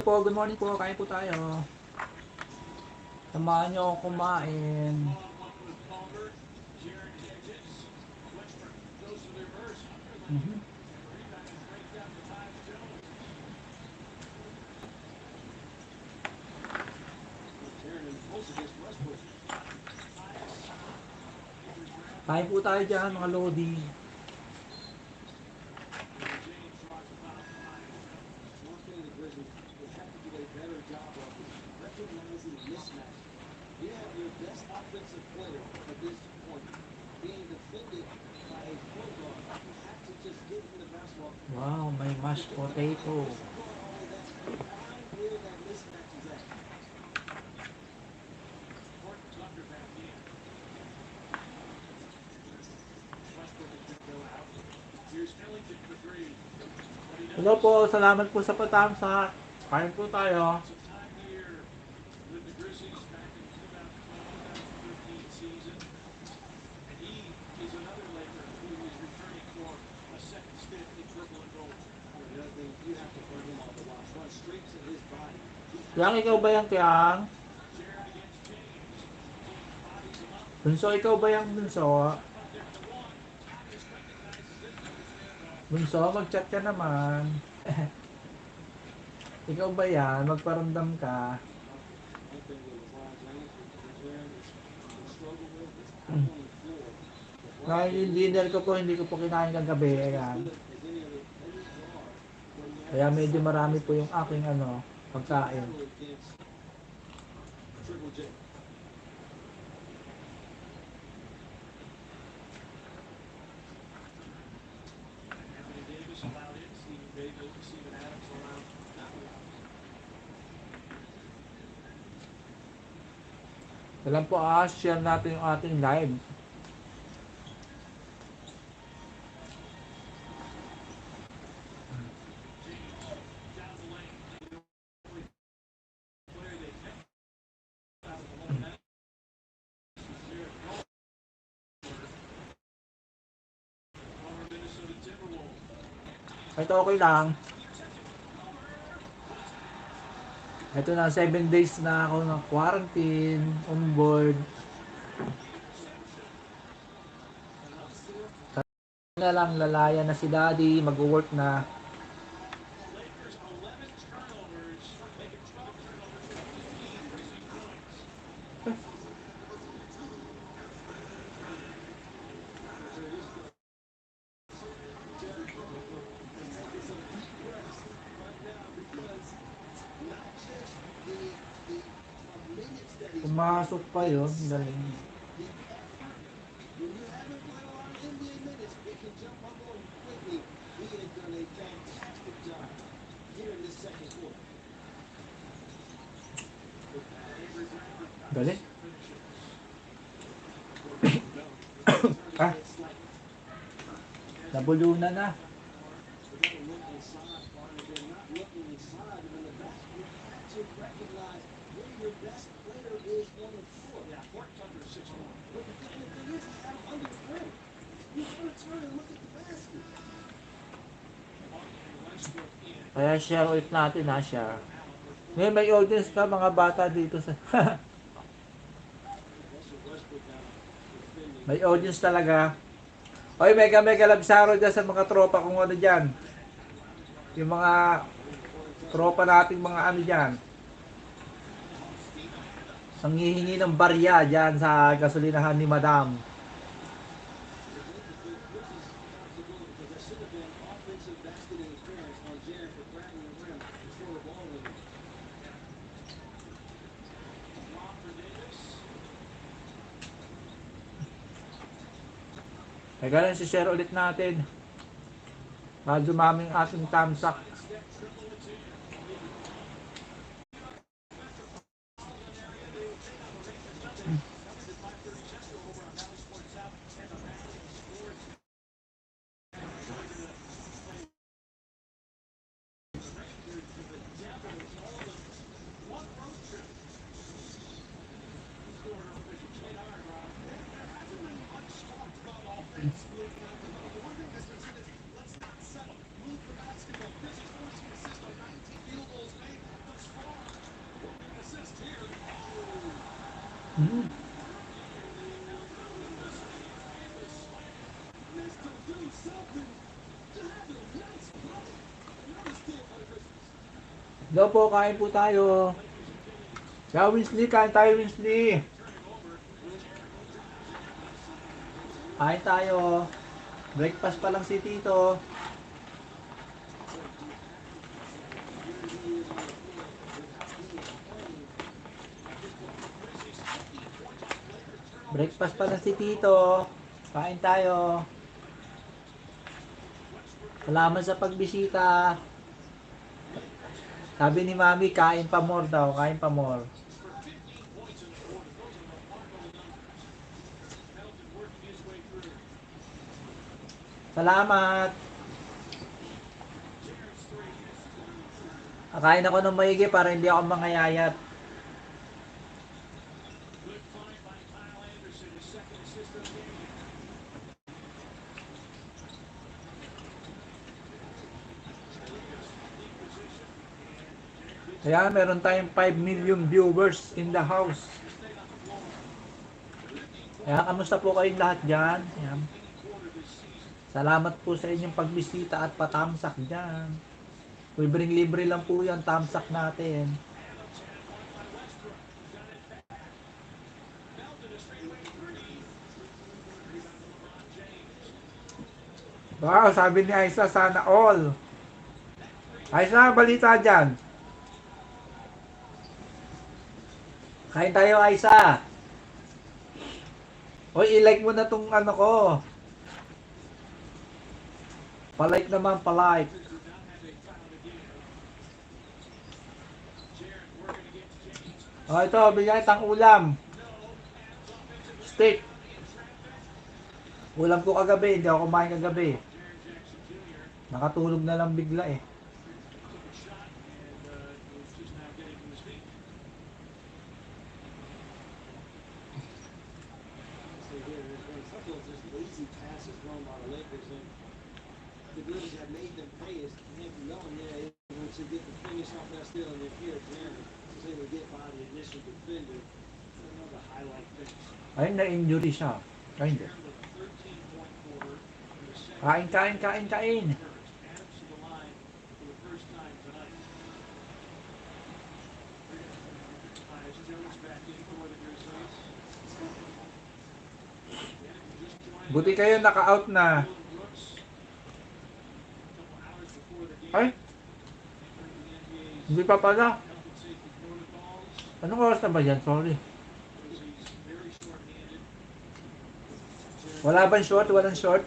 Po, good morning po. Kain po tayo. Samahan nyo akong kumain. Kain po tayo dyan, mga lodi. Wow, may mashed potato. Hello po, salamat po sa patamsak. Kain po tayo. Yang, ikaw ba yan, Yang? Bunso, ikaw ba yung bunso? Bunso, mag-chat ka naman. Ikaw ba yan? Magparamdam ka. Yung dinner ko po, hindi ko po kinain kagabi. Ayan. Kaya medyo marami po yung aking pagkain. Kailan po share natin yung ating live. Ito okay lang. Ito na 7 days na ako ng quarantine, on board. Na lang lalaya na si Daddy, mag-work na. Pumasok pa yun, galing. Galing. Ah, nabulunan na. Kaya share ulit natin share. Ngayon may audience ka mga bata dito sa may audience talaga. Oy, mega labsaro dyan sa mga tropa kung ano dyan. Yung mga tropa nating mga dyan. Nanghihingi ng barya dyan sa gasolinahan ni Madam. Kaya ganun, share ulit natin. Para dumaming ating Tamsak. Hmm. Hello po, kain po tayo. Kaya Winsley, kain tayo Winsley. Kain tayo. Breakfast pa lang si Tito. Breakfast pa lang si Tito. Kain tayo. Salamat sa pagbisita. Sabi ni Mami, kain pa more daw. Kain pa more. Salamat. Kain ako ng maigi para hindi ako mangayayat. Kaya meron tayong 5 million viewers in the house. Kaya kamusta po kayong lahat dyan? Ayan. Salamat po sa inyong pagbisita at patamsak dyan. Libreng-libre lang po yan, tamsak natin. Wow, sabi ni Aisa, sana all. Aisa, balita dyan. Kain tayo, Aisa. Hoy, i-like mo na tong ano ko. Palike naman, palike. Oh, ito, bigyan itang ulam. Steak. Ulam ko kagabi, hindi ako kumain kagabi. Nakatulog na lang bigla eh. Ay, na-injury siya. Ay, hindi. Kain, kain, kain, kain. Buti kayo naka-out na. Ay, hindi pa pala. Anong oras na ba yan? Sorry. Wala bang short? Walang short?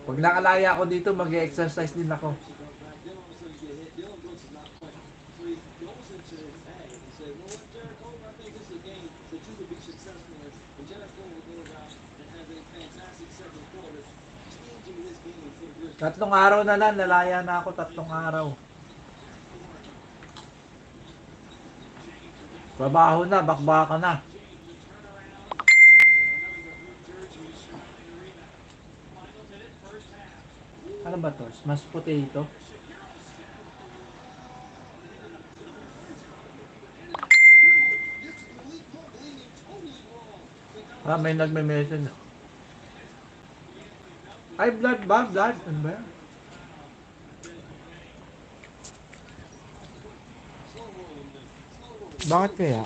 Pag nakalaya ako dito, mag-exercise din ako. Tatlong araw na lang, nalaya na ako 3 araw. Trabaho na, bakbaka na. Ano ba to? Smashed potato? Ah, may nagme-message. Ay, blood ba? Blood? Ano ba yan? Bakit kaya?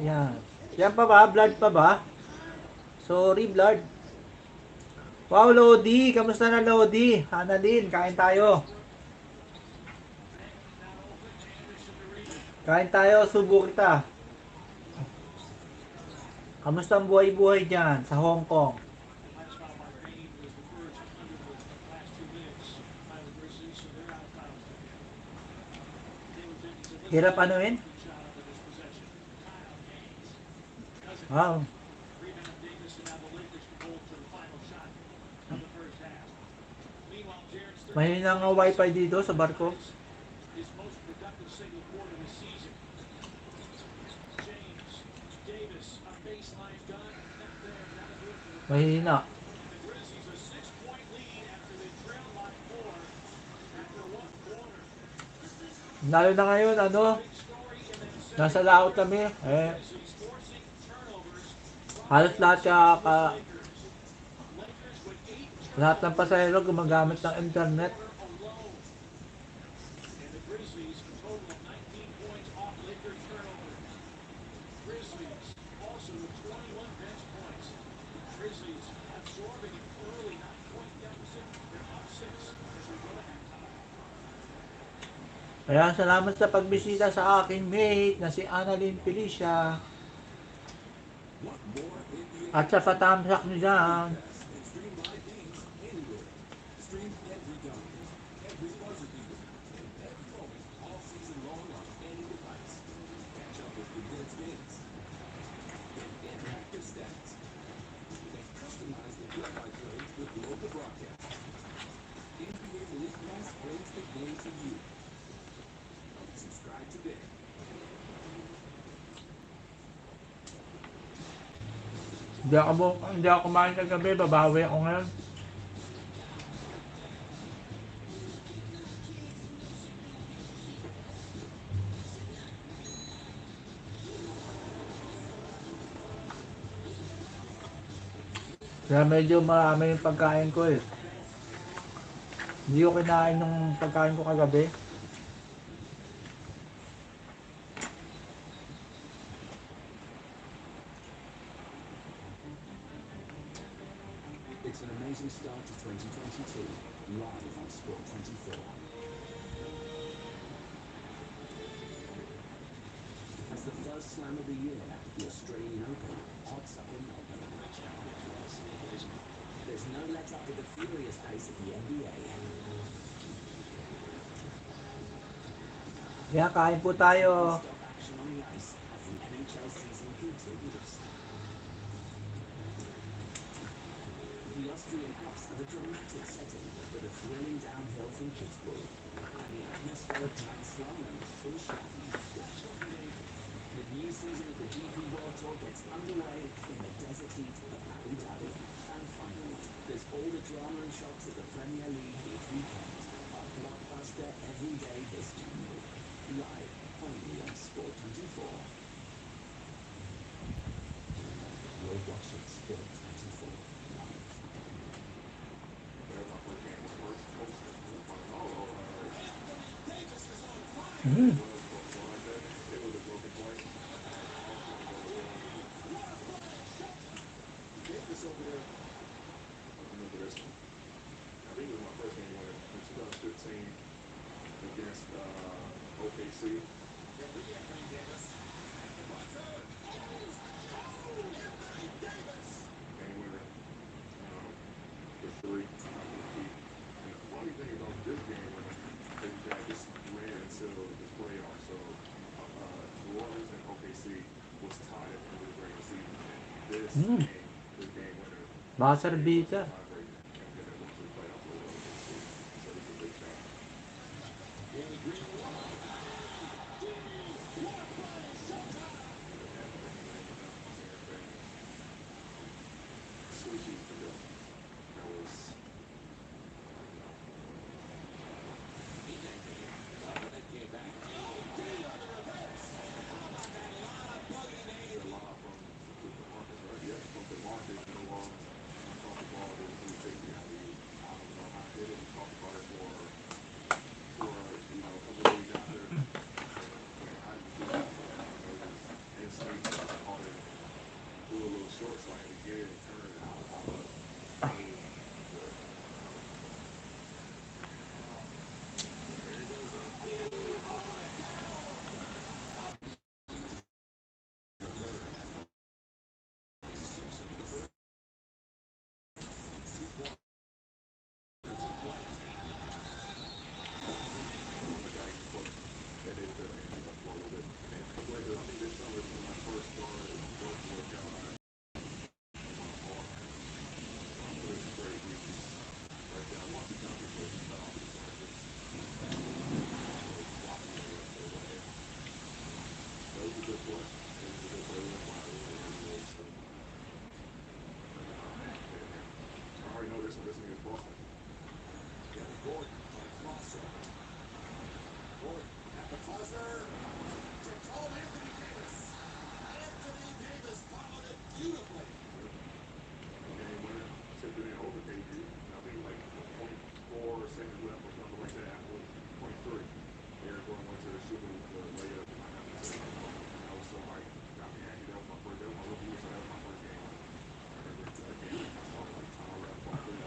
Yan. Yan pa ba? Blood pa ba? Sorry, blood. Wow, Lodi. Kamusta na, Lodi? Annalyn, kain tayo. Kain tayo, subo kita. Kamusta ang buhay-buhay dyan sa Hong Kong? Hirap anuin? Wow. Mahina nga wifi dito sa barko. Mahina. Lalo na ngayon, ano, nasa laot kami, eh, halos lahat lahat ng pasahero gumagamit ng internet. Kaya salamat sa pagbisita sa aking mate na si Annalyn Felicia at sa patamsak niyo dyan. Hindi ako kumain kagabi, babawi ako ngayon. Kaya medyo marami yung pagkain ko eh. Hindi ko kinain ng pagkain ko kagabi. It's an amazing start to 2022, live on Sport 24. As the first slam of the year, the Australian Open hots up in Melbourne. There's no let up with the furious pace of the NBA. Kaya kain po tayo. Stop action on the ice as the NHL season continues. The Austrian Alps have a dramatic setting with a thrilling downhill from Pittsburgh and the atmospheric Grand Slalom from Schatten. The new season of the GP World Tour gets underway in the desert heat of Abu Dhabi. And finally, there's all the drama and shocks of the Premier League each weekend. A blockbuster every day this January. Live only on Sport 24. You're watching Sport 24 live. Against OKC. Game winner for three. And the funny thing about this game winner is that this ran until the playoffs. So New Orleans and OKC was tied at the end of the regular season. This game winner. Buzzer beater. buzzer to call Anthony Davis. Anthony Davis followed it beautifully. Game winner, tipped it in over KD. I think like 0.4 seconds left or something like that. After 0.3. Eric Gordon went to the shooter with the layup. And I have to say, I was so hyped. Got me happy. That was my first. That was my rookie year, so that was my first game. I remember that game. I saw like Tyler Rapp on $3.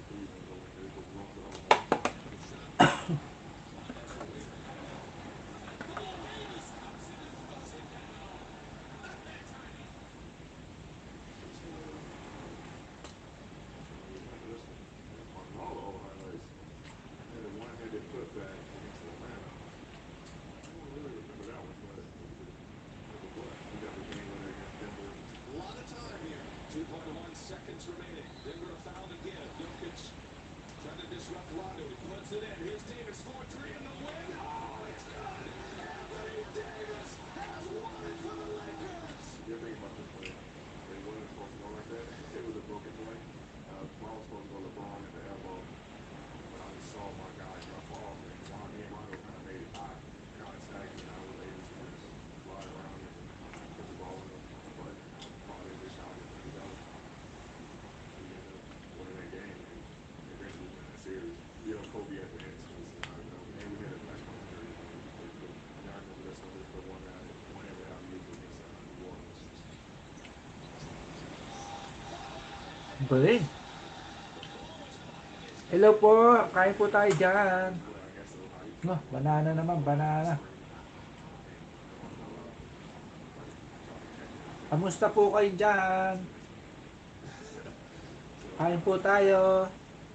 Cleveland go in there, go run for the whole game. All the old highlights. I had a one-handed putback against Atlanta. I don't really remember that one, but what? We got the game winner against Denver. A lot of time here. 2.1 seconds remaining. Denver fouled again. Jokic trying to disrupt Rondo. He puts it in. Here's Davis for three in the win. Oh, it's good. Anthony Davis has won it for the Lakers. You think about this play? They wasn't supposed to go like that. It was a broken play. Ball was supposed to go LeBron at the elbow. But I just saw my guy drop off, and while me and Rondo kind of made eye contact, and I was able to just slide around and put the ball in the butt. Probably just shot it and go. We ended up winning that game and eventually win that series. You know, Kobe at the end was and we had a back on the jersey. I remember this one, the one that whenever I used against New Orleans. Galing. Hello po, kain po tayo dyan. No, banana naman, banana. Kamusta po kayo dyan? Kain po tayo.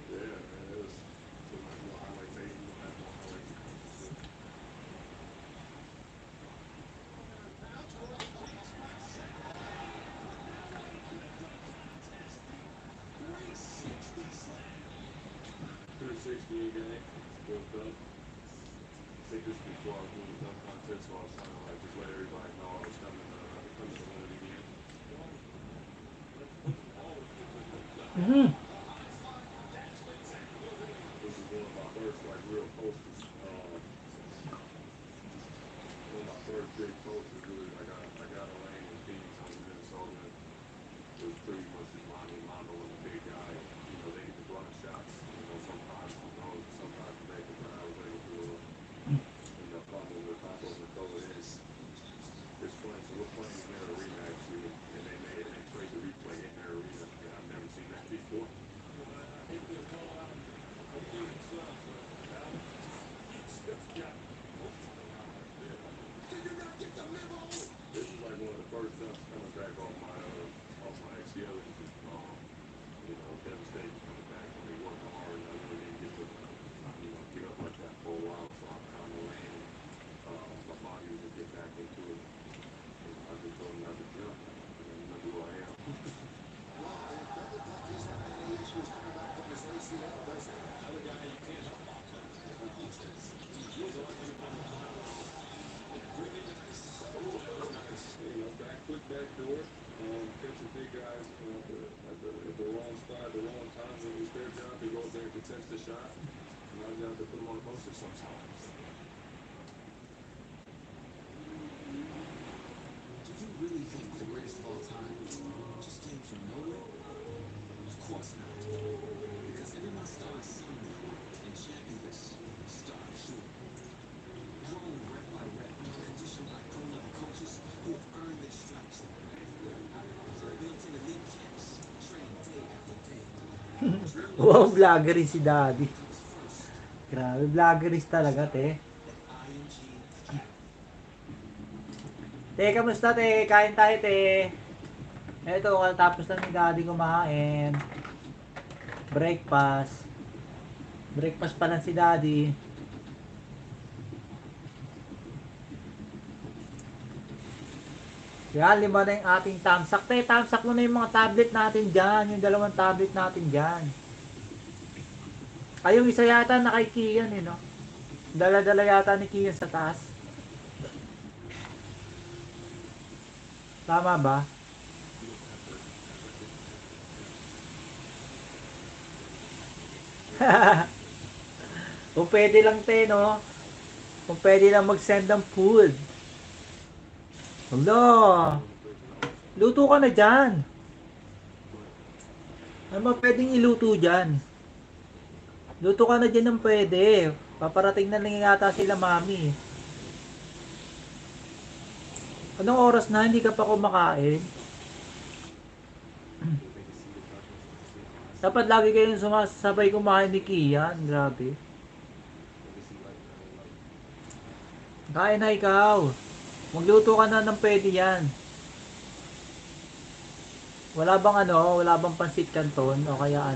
Yeah, man, it was so much more highlight tape. You don't have more highlights. $360 game, built up. I think this is before I was doing the dunk contest, so I was trying to like just let everybody know I was coming to win it again. This is one of my first like real posters. One of my first big posters. Really, I got a lane in Phoenix on Minnesota. It was pretty much just Mondo was a big guy. You know, they get the block shots. You know, sometimes from those, sometimes from that, but I was able to, pop over and throw it in. It's funny. So we're playing in their arena actually, and they played the replay in their arena, and I've never seen that before. This is like one of the first dunks coming back off my ACL. You know, devastating coming back. I mean, working hard, and I really didn't get to, get up like that for a while. So I'm kind of laying. My body was just get back into it. And I just told him not to jump. And look who I am. He's not having any issues coming back from his ACL, does he? Another guy you can't help but Quick back door. Catching big guys at the wrong spot, the wrong time. When it's their job to go up there and contest the shot. And our job to put them on the poster sometimes. Do you really think the greatest of all time just came from nowhere? Of course not. Because everyone started somewhere, and Shaq is the star shooter. Grown rep by rep, conditioned by pro-level coaches who have earned their stripes. Built in elite camps, trained day after day. Wow, vloggerin si Daddy. Grabe, vloggeris talaga, te. Te, kamusta, te? Kain tayo, te. Eto, tapos lang ni Daddy kumain. Breakfast. Breakfast pa lang si Daddy. Yan, 5 na yung ating Tamsak. Te, Tamsak mo na yung mga tablet natin dyan. Yung 2 tablet natin dyan. Ay, yung isa yata na kay Kian, no? Dala-dala yata ni Kian sa taas. Tama ba? Kung pwede lang, te, no? Kung pwede lang mag-send ng food. Hello. Luto ka na dyan. Ano ba pwedeng iluto dyan? Luto ka na dyan ng pwede. Paparating na lang yata sila mami. Anong oras na hindi ka pa kumakain? Dapat lagi kayong sumasabay kumain ni Kian. Grabe. Kain na ikaw. Magluto ka na ng pwede yan. Wala bang wala bang pansit canton o kaya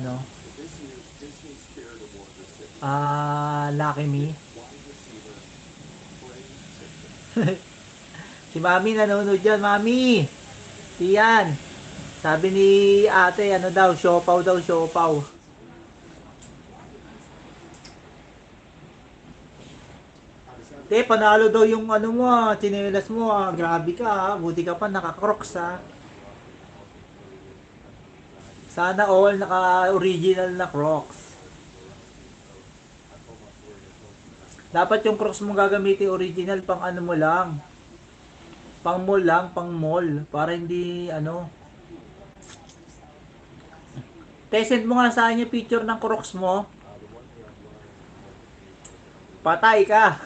Lucky Me. Si Mami nanonood dyan, Mami. Iyan. Sabi ni ate, siopaw daw, siopaw. Panalo daw yung mo tsinelas mo Grabe ka buti ka pa naka-crocs Sana all naka-original na Crocs. Dapat yung Crocs mo gagamitin original pang mo lang. Pang mall lang, pang mall. Para hindi send mo nga sa akin yung picture ng Crocs mo. Patay ka.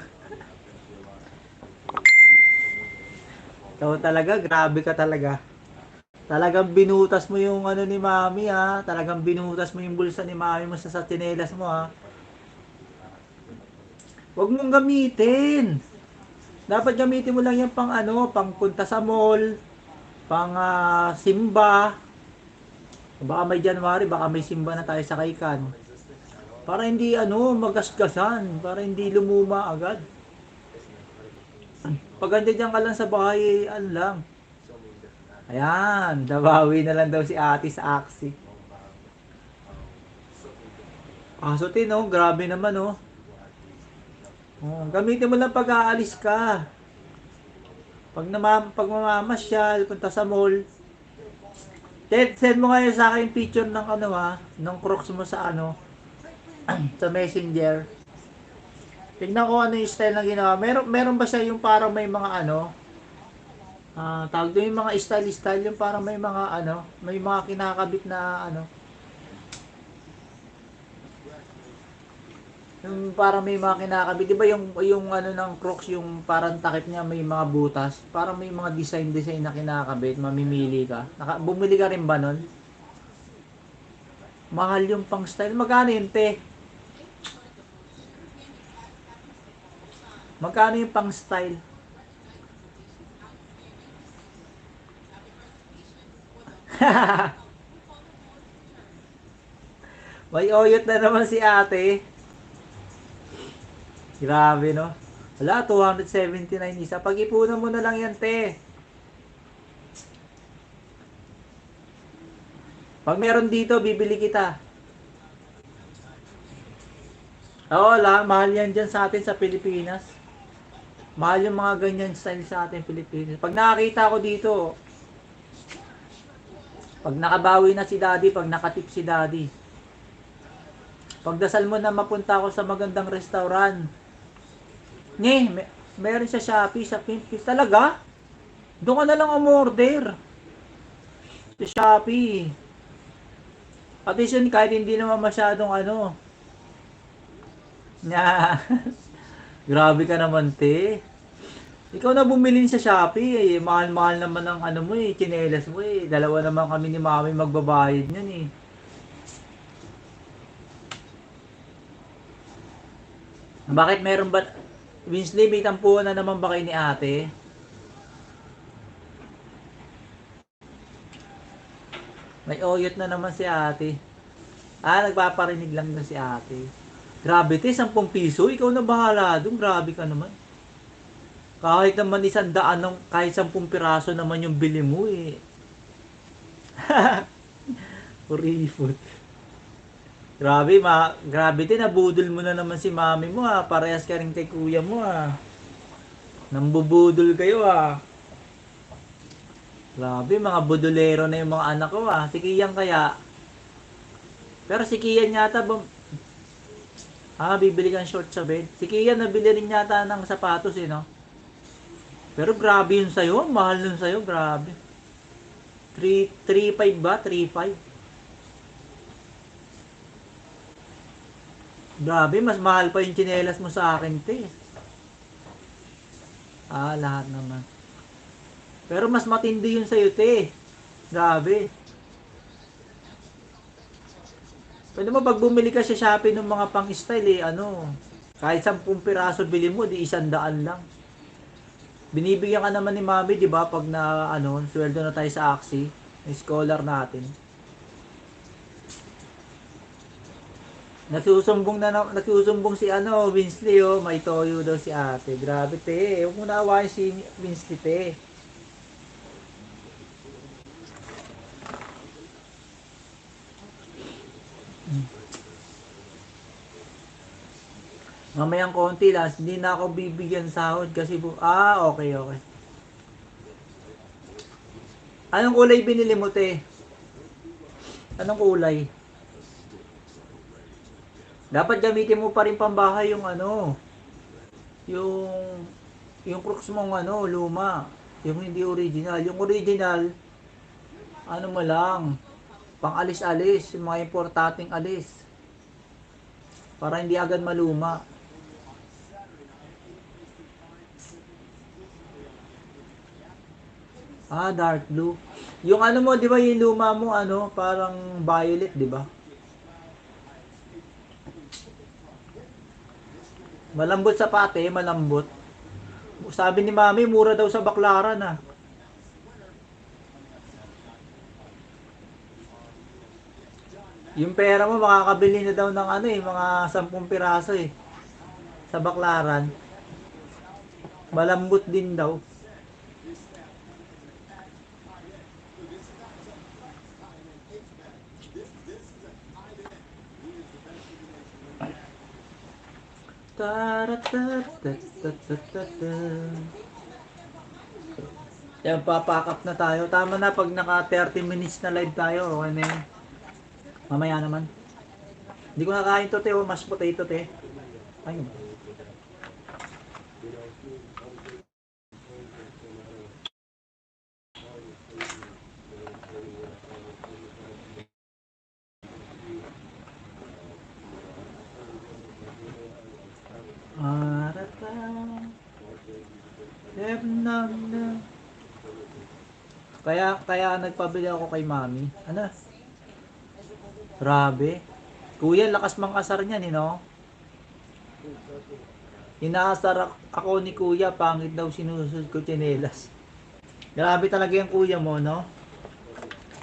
Ikaw talaga, grabe ka talaga. Talagang binutas mo yung ni Mami Talagang binutas mo yung bulsa ni Mami mo sa tsinelas mo Huwag mong gamitin. Dapat gamitin mo lang yan pang pang punta sa mall, pang simba. Baka may January, baka may simba na tayo sa Kaikan. Para hindi magasgasan, para hindi lumuma agad. Pag andyan ka lang sa bahay, lang. Ayan, nabawi na lang daw si ate sa aksi. Kaso grabe naman gamitin mo lang pag aalis ka. Pag mamamasyal, punta sa mall. Send mo ngayon sa akin picture ng ng Crocs mo sa sa Messenger. Tingnan ko yung style na ginawa. Meron ba siya yung parang may mga tawag doon yung mga style yung parang may mga may mga kinakabit na yung parang may mga kinakabit, di ba yung ng Crocs yung parang takip niya may mga butas, parang may mga design na kinakabit, mamimili ka. Bumili ka rin ba nun? Mahal yung pang style. Magkano yun, te? Magkano yung pang style? May oyot na naman si ate. Grabe Wala, 279 isa. Pag-ipunan mo na lang yan, te. Pag meron dito, bibili kita. Oo, mahal yan dyan sa atin sa Pilipinas. Mahal yung mga ganyan style sa atin Pilipinas. Pag nakakita ko dito, pag nakabawi na si daddy, pag nakatip si daddy, pagdasal mo na mapunta ako sa magandang restaurant. Meron sa Shopee, sa Pinterest. Talaga? Doon ka na lang umorder. Sa Shopee. At least yun, kahit hindi naman masyadong Grabe ka naman, te. Ikaw na bumili sa Shopee mahal-mahal naman ang mo tsinelas mo Dalawa naman kami ni Mami magbabayad niyan Bakit meron ba Winsley, may tampuhan na naman ba kayo ni ate? May oyot na naman si ate. Nagpaparinig lang na si ate. Grabe, te, 10 piso. Ikaw na bahala doon. Grabe ka naman. Kahit naman 100 kahit 10 piraso naman yung bili mo Purifot. Grabe din, nabudol mo na naman si mami mo Parehas ka rin kay kuya mo Nambubudol kayo Grabe, mga budolero na yung mga anak ko Si Kian kaya. Pero si Kian yata Bibili kang short sa bed. Si Kia nabili rin yata ng sapatos eh, no? Pero grabe yun sa'yo. Mahal yun sa'yo. Grabe. 3.5 ba? 3.5. Grabe, mas mahal pa yung tsinelas mo sa akin, te. Lahat naman. Pero mas matindi yun sa'yo, te. Grabe. Pwede mo pag bumili ka sa Shopee ng mga pang-style kahit 10 piraso bili mo, di 100 lang. Binibigyan ka naman ni Mami, di ba, pag na sweldo na tayo sa Axie, yung scholar natin. Nagsusumbong si Winsley, may toyo daw si ate. Grabe, te. Huwag mo na awayin si Winsley, te. Mamayang konti lang, hindi na ako bibigyan sahod kasi okay. Anong kulay binili mo, te? Anong kulay? Dapat gamitin mo pa rin pambahay yung yung crooks mong luma. Yung hindi original. Yung original, mo lang, pang alis-alis, yung mga importanteng alis. Para hindi agad maluma. Dark blue. Yung mo, di ba yung luma mo, parang violet, di ba? Malambot sa pate, malambot. Sabi ni Mami, mura daw sa baklaran, Yung pera mo, makakabili na daw ng mga 10 piraso, sa baklaran. Malambot din daw. Yan, papack up na tayo. Tama na pag naka 30 minutes na live tayo. Okay na yun. Mamaya naman. Hindi ko nakain to, te. Mashed potato, te. Ayun. Kaya nagpabili ako kay Mami. Grabe. Kuya, lakas mang asar niyan, no? Inaasar ako ni Kuya, pangit daw sinusunod ko tsinelas. Grabe talaga yung Kuya mo, no?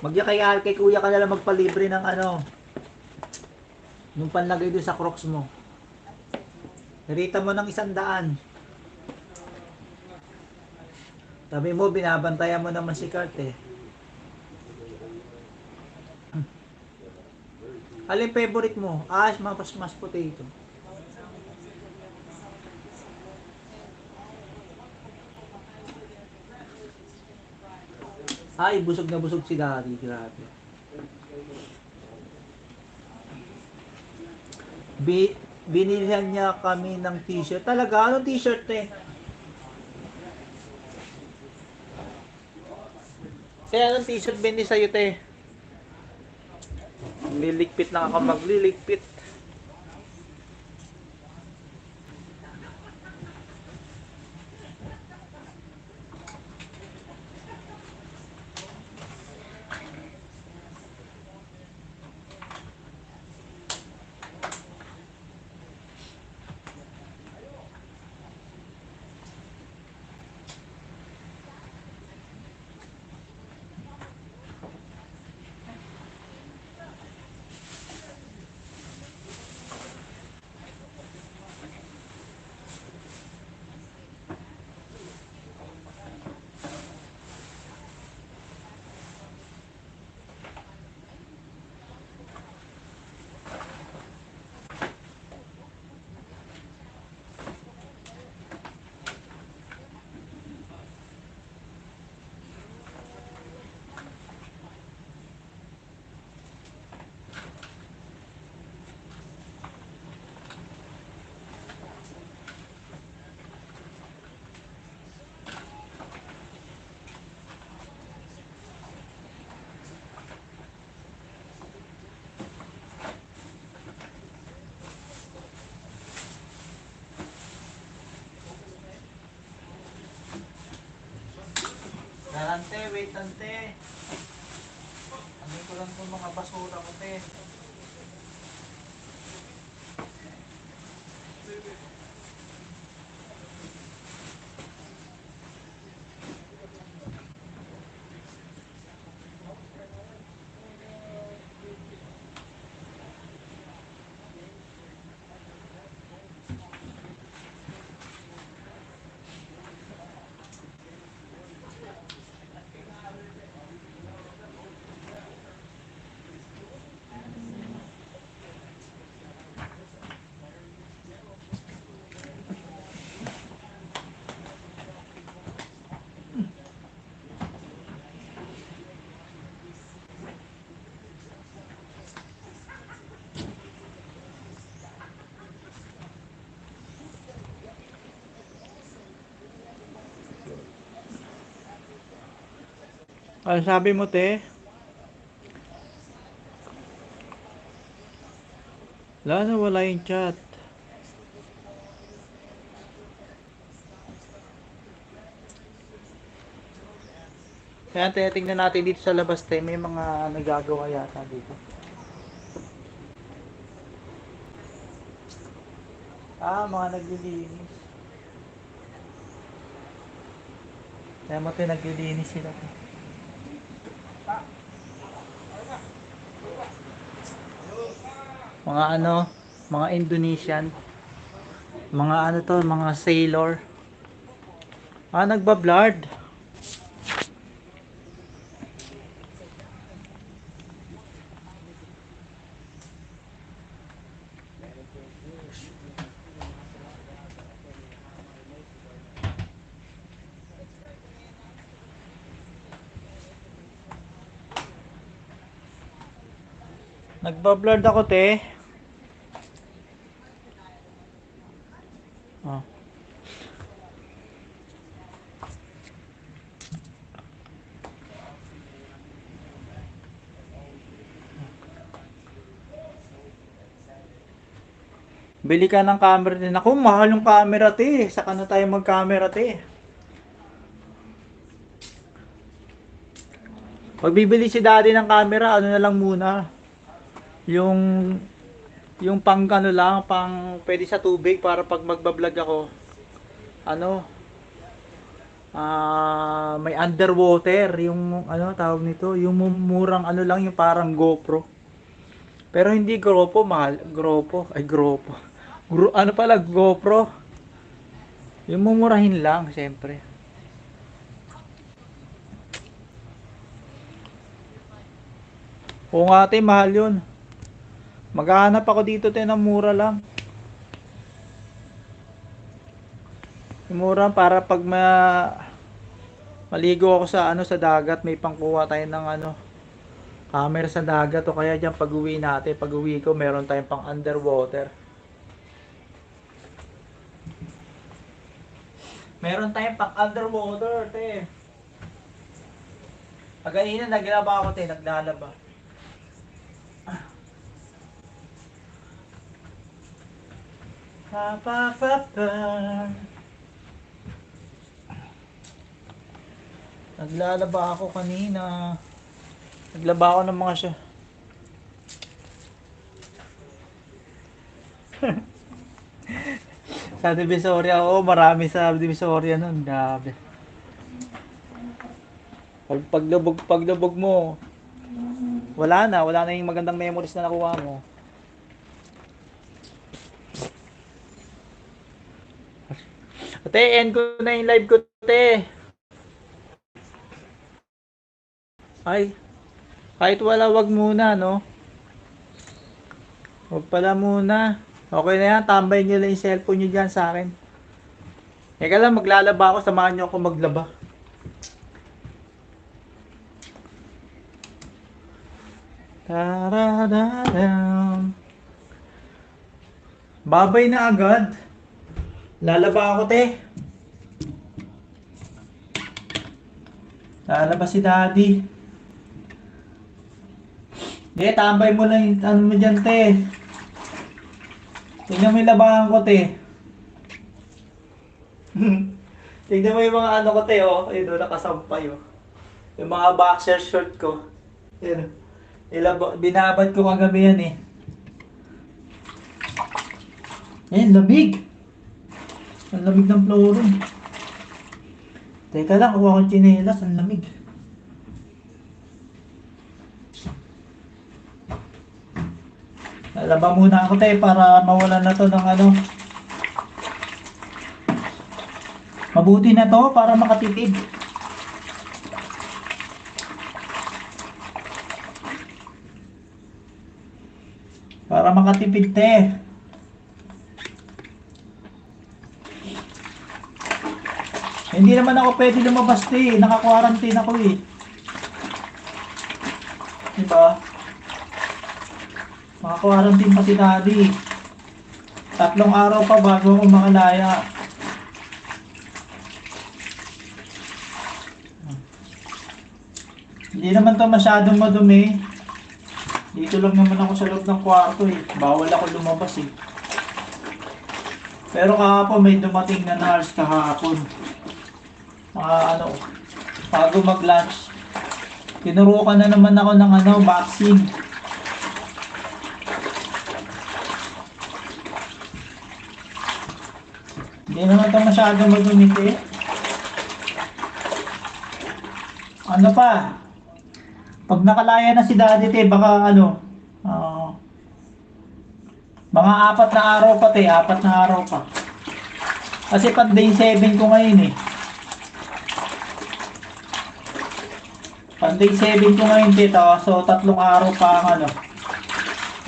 Kay Kuya ka nalang magpalibre ng yung panlagay doon sa Crocs mo. Narita mo ng 100. Sabi mo, binabantayan mo naman si Kurt, Alin favorite mo? Mashed potato. Busog na busog si Daddy. Grabe. Binilihan niya kami ng t-shirt. Talaga? Anong t-shirt, Anong t-shirt binili sa'yo, te? Liligpit lang ako magliligpit. Ante, wait ante. Ano ko lang itong mga basura ko, te. Ano sabi mo, te? Wala na, wala yung chat. Kaya tingnan natin dito sa labas, te. May mga nagagawa yata dito. Mga naglilinis. Kaya mo, te, naglilinis sila, te. Mga ano, mga Indonesian. Mga ano to, mga sailor. Nagbablard. Nagbablard ako, te. Oh. Bili ka ng camera din. Ako, mahal yung camera, te. Saka na tayo mag-camera, te. Pag bibili si daddy ng camera, ano na lang muna. Yung pang ano lang, pang pwede sa tubig para pag magbablog ako. Ano? May underwater. Yung ano tawag nito. Yung murang ano lang, yung parang GoPro. Pero hindi GoPro, mahal. GoPro. Ano pala, GoPro. Yung mumurahin lang, siyempre. Oo nga, ate, mahal yun. Maghahanap ako dito, te, ng mura lang. Yung mura para pag maligo ako sa ano sa dagat, may pangkuha tayo ng ano camera sa dagat, o kaya diyan pag-uwi natin, pag-uwi ko meron tayong pang underwater. Meron tayong pang underwater, te. Kanina naglaba ako, te, naglalaba. Naglalaba ako kanina. Naglaba ako ng mga siya. Sa Divisoria, marami sa Divisoria nun. Grabe. Paglubog mo, wala na yung magandang memories na nakuha mo. Ate, end ko na yung live ko, te. Ay, kahit wala, wag muna, no? Wag pala muna. Okay na yan, tambay nyo lang yung cellphone nyo dyan sa akin. Eka lang, maglalaba ako, samahan nyo ako maglaba. Taradadam. Babay na agad. Lalaba ako, te. Lalaba si daddy. Di, tambay mo lang yung ano mo dyan, te. Tingnan mo yung labahan ko, te. Tingnan mo yung mga ano ko, te, oh. Ayun, doon nakasampay, oh. Yung mga boxer short ko. Yan. Binabad ko kagabi yan eh. Ayan, lamig. Ang lamig ng flooring. Teka lang, kuha akong tsinelas. Ang lamig. Lalaba muna ako tayo para mawalan na to ng ano. Mabuti na to para makatipid. Para makatipid te. Hindi naman ako pwede lumabas te. Naka-quarantine ako eh. Diba? Naka-quarantine pa si daddy. 3 araw pa bago ako makalaya. Hindi naman to masyadong madumi. Dito lang naman ako sa loob ng kwarto eh. Bawal ako lumabas eh. Pero kahapon may dumating na nurse kahapon. Bago mag-lunch. Tinurukan na naman ako ng vaccine. Hindi naman ito masyadong madumit eh. Ano pa? Pag nakalaya na si daddy te, baka mga 4 na araw pa te, 4 na araw pa. Kasi pag day 7 ko ngayon eh. Pag day 7 ko ngayon te, so 3 araw pa ang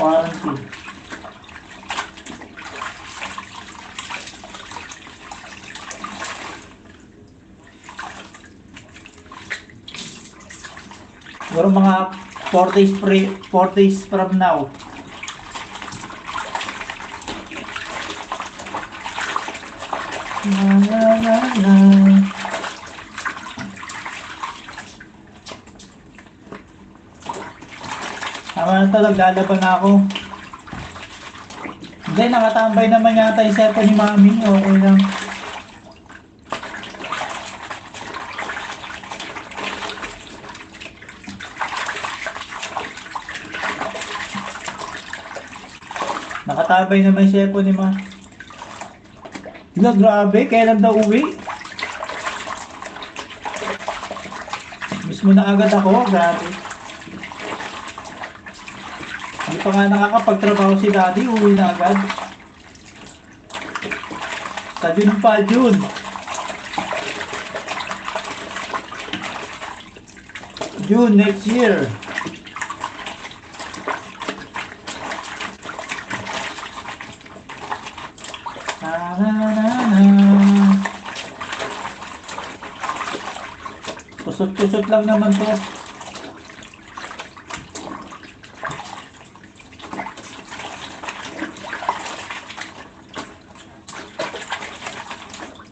quarantine. Siguro mga 4 days from now. Tama na to, naglalaban na ako. Hindi, nakatambay naman yata yung cellphone ni mami. Okay lang. Nakatabay naman yung cellphone ni Ma. Grabe, kailan daw uwi? Miss mo na agad ako, grabe. Hindi pa nga nakakapagtrabaho si daddy, uwi na agad. Sa June pa, June. June next year. Kusot-kusot lang naman to.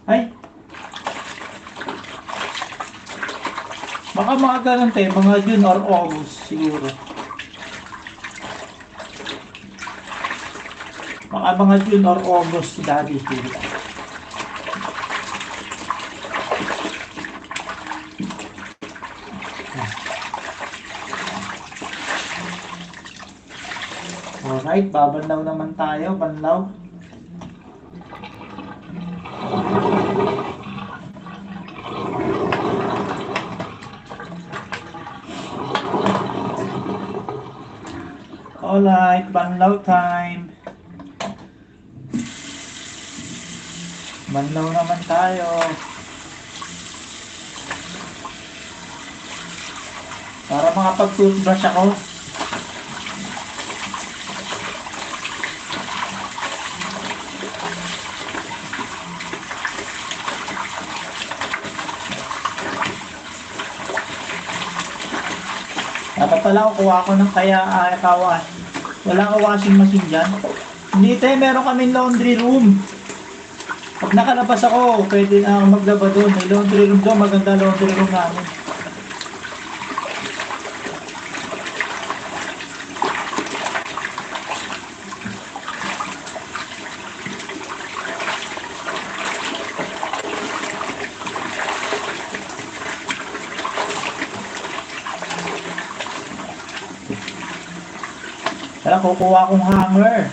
Ay! Baka mga ganun tayo, mga June or August siguro. Baka mga June or August si daddy siguro. Alright, babanlaw naman tayo, banlaw. Alright, banlaw time. Banlaw naman tayo. Para makapag-toothbrush ako. Dapat pala kukuha ko ng kawa. Wala ka washing machine dyan. Hindi tayo, meron kaming laundry room. Pag nakalabas ako, pwede na ako maglaba doon. May laundry room doon, maganda laundry room namin. Wala, kukuha kong hanger.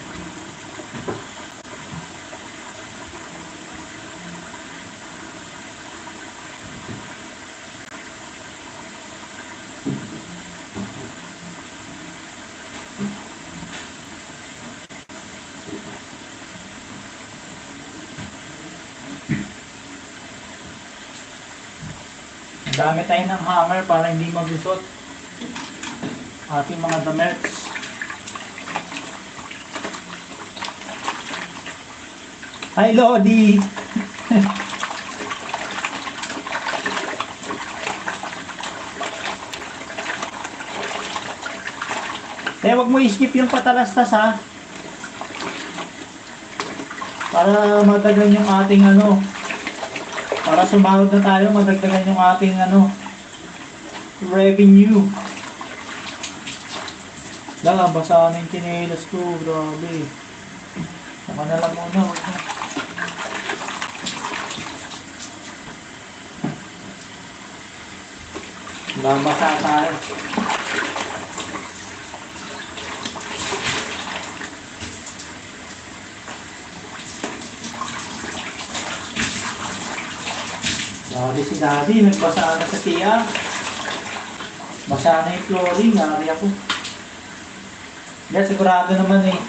Gamit tayo ng hanger para hindi magusot ating mga damit. Hi Lodi! Wag mo i-skip yung patalastas ha. Para madagdagan yung ating para sumahod na tayo, madagdagan yung ating revenue. Basa na yung chinelas ko, grabe. Saka na lang muna, wag na. Babasa tayo. Grabe si Daddy, nagbasa na sa tiya. Basa na yung flooring, nari ako. Hindi, sigurado naman eh.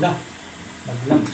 Lah, maglang.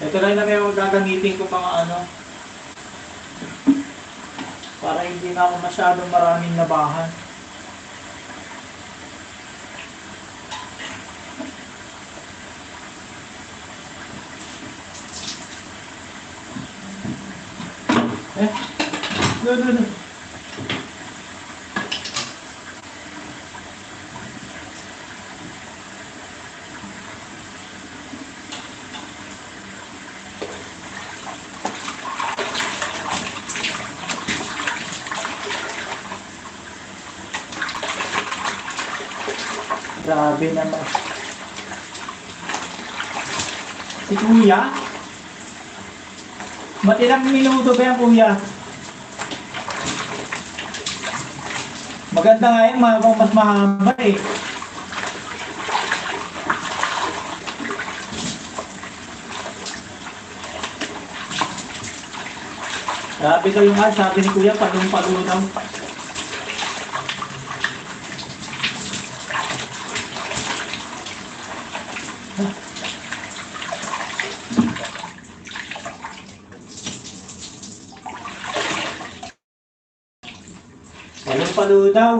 Ito lang na may gagamitin ko mga para hindi na ako masyadong maraming nabahan. No. Grabe naman. Si Kuya? Ba't ilang minuto ba yan, Kuya? Maganda nga yung mga mas mahaba eh. Grabe kayo nga, sabi ni Kuya, palong-palo daw. Palong-palo daw.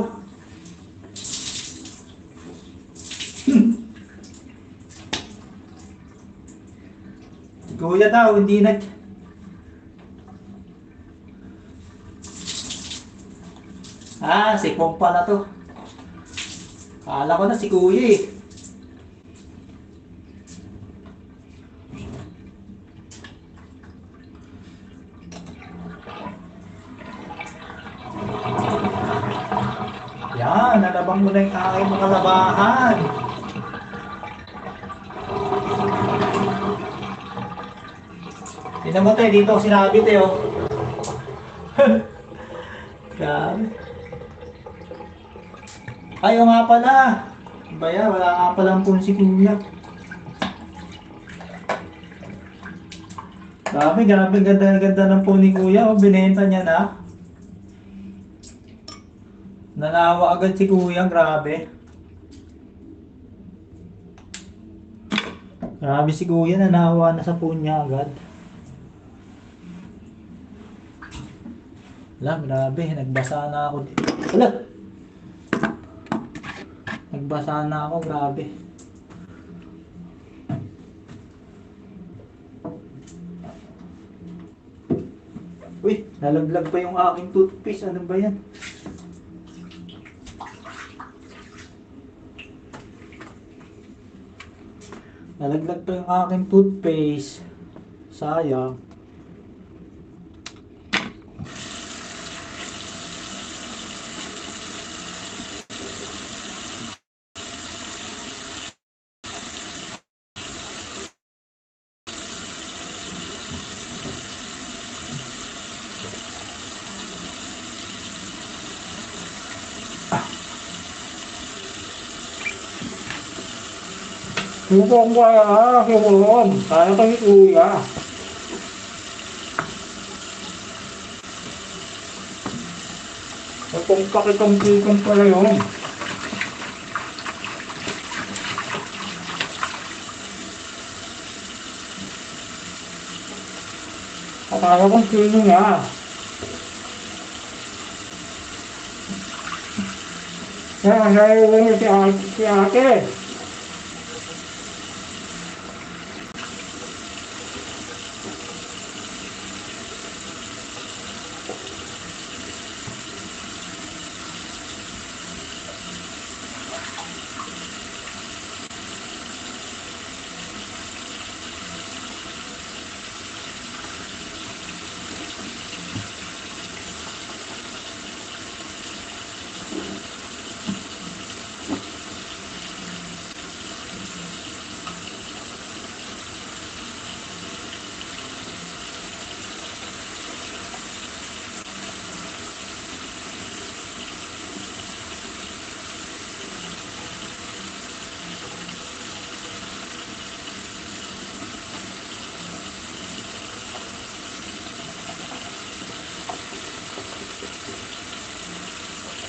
Kuya daw, hindi si Pong pala to. Kala ko na si Kuya eh. Yan, nalabang mo na yung aking mga labahan. Tignan mo tayo, dito ako sinabit eh oh. Grabe. Ayaw nga pala. Baya, wala nga palang phone si Kuya. Grabe, ganda ng phone ni Kuya. Oh, binenta niya na. Nanawa agad si Kuya, grabe. Grabe si Kuya, nanawa na sa phone niya agad. Wala, grabe, nagbasa na ako. Wala! Nagbasa na ako, grabe. Uy, nalaglag pa yung aking toothpaste. Ano ba yan? Nalaglag pa yung aking toothpaste. Sayang. Subong kaya, subong. Kaya kami Kuya. Itong pakitong-kitong pala yun. Akala kong sino niya. Kaya naiwan niya si ate.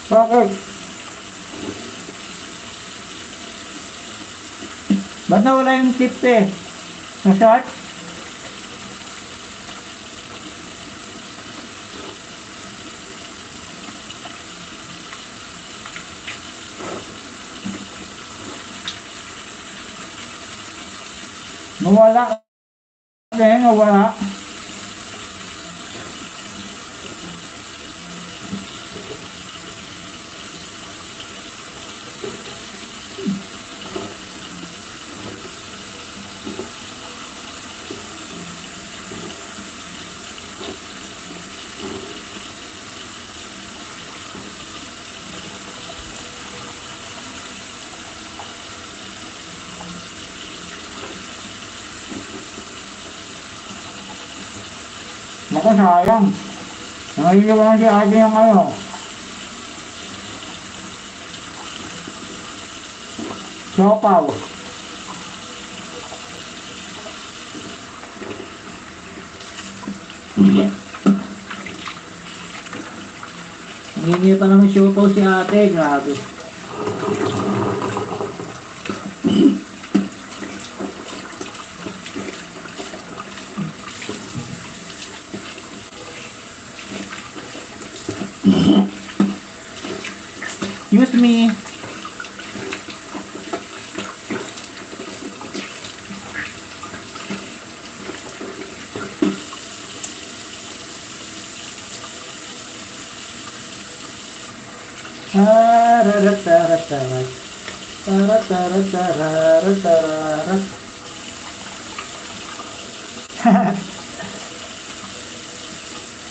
Bakit? Ba't nawala yung tip eh? Na-short? Nawala. Nawala. Naku, sayang. Nangiiwan si ate yung ano. Siopaw. Nangingi pa naman siopaw si ate. Grabe. Excuse me.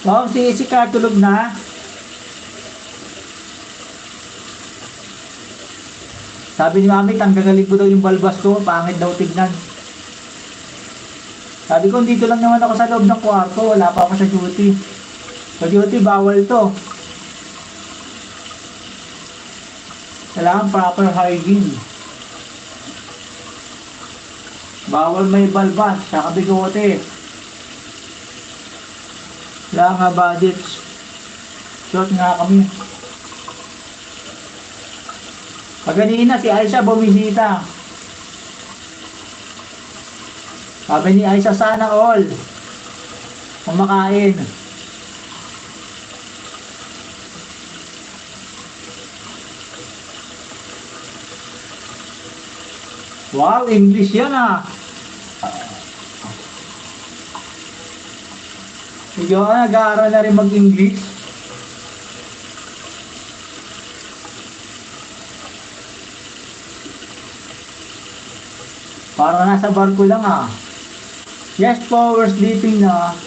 Wow, si Car tulog na. Sabi ni Mami, tanggagalin ko daw yung balbas ko, pangit daw tignan. Sabi ko, dito lang naman ako sa loob ng kwarto, wala pa ako sa duty. Sa duty, bawal to. Kailangan proper hygiene. Bawal may balbas, saka bigote. Wala nga budgets. Short nga kami. Kaganina si Aisha bumisita. Sabi ni Aisha, sana all kumakain. Wow, English yan ah. Ikaw nag-aaral na rin mag-English? Parang nasa barko lang ah. Yes po, we're sleeping na.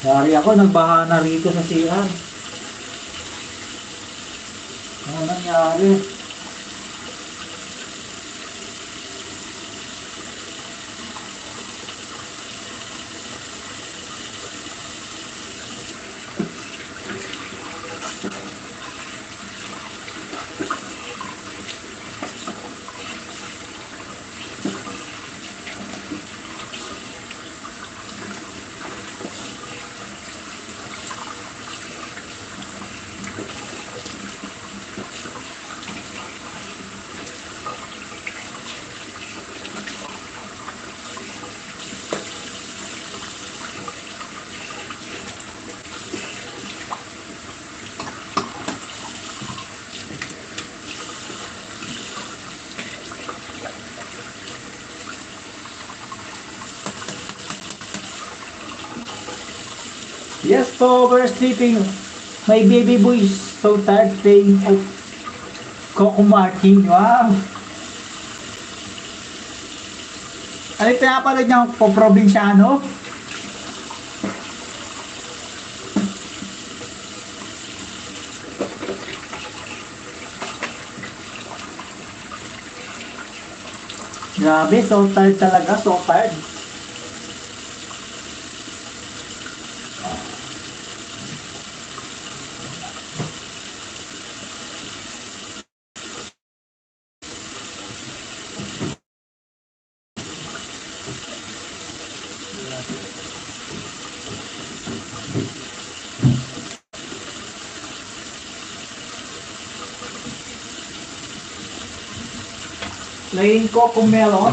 Dari ako, nagbaha na rito sa CR. Ano nangyari? Yes po, we're sleeping. My baby boy is so tired playing of Coco Martin. Wow! Ano yung pinapanood niya po, probinsyano? Grabe, so tired talaga, so tired. Plain Coco Melon.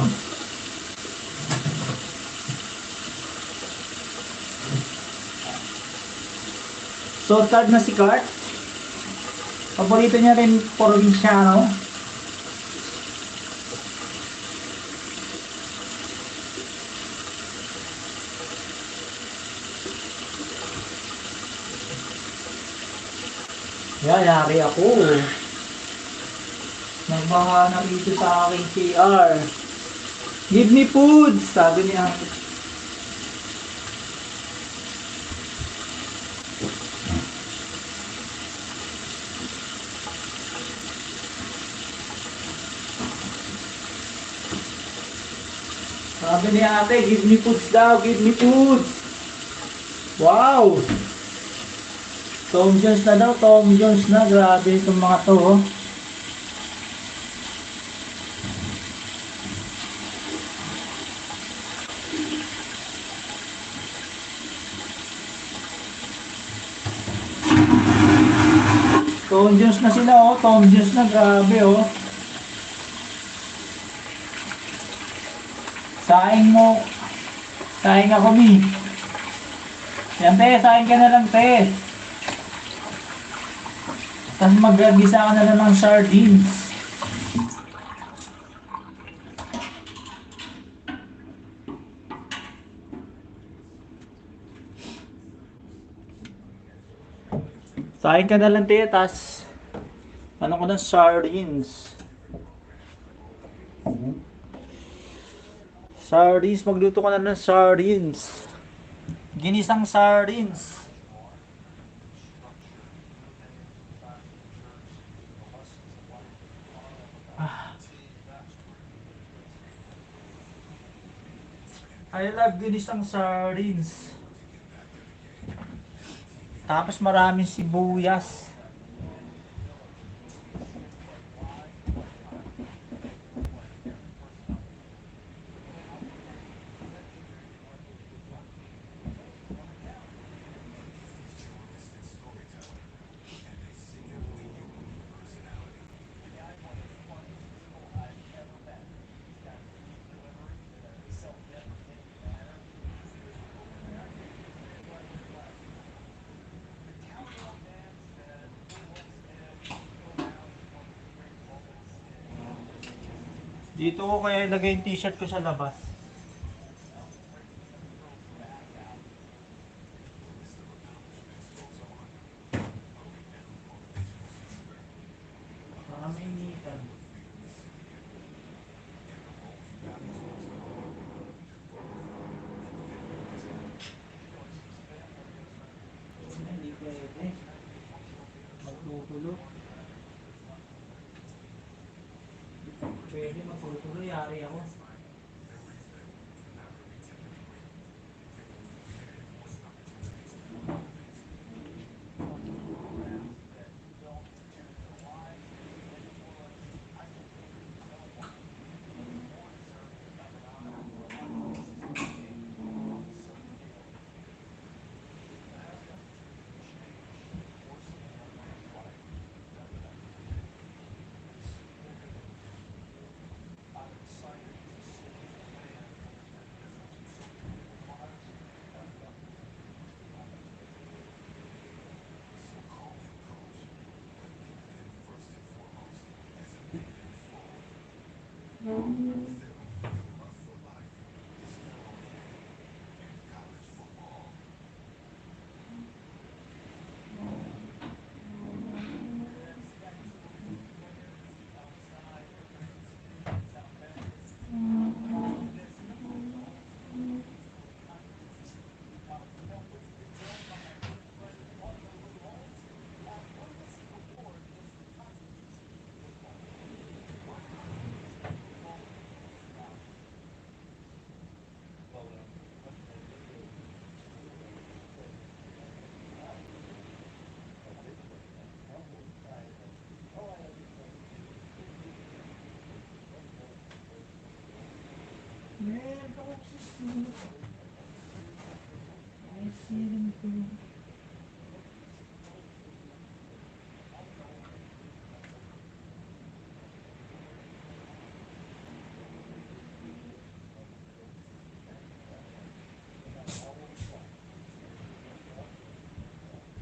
So tired na si Kurt. Paborito niya rin probinsyano. Yan, yari ako. Nagbaha na dito sa aking CR. Give me food! Sabi niya. Sabi ni ate, give me foods daw, give me foods. Wow! Tom Jones na daw, Tom Jones na. Grabe itong mga to, oh. Tom Jones na sila, oh. Tom Jones na, grabe, oh. Saing mo. Saing ako, mi. Yan, te. Saing ka na lang, te. Tapos mag-gisa ka na lang ng sardines. Saing ka na lang, te. Tapos ano ko ng sardines. Sardines, magluto ka na ng sardines. Ginisang sardines. I love ginisang sardines. Tapos maraming sibuyas. Dito ko kaya ilagay yung t-shirt ko sa labas. Para mainitan. Hindi pwede. Magtutulo. Pwede magtutulo, yari ako.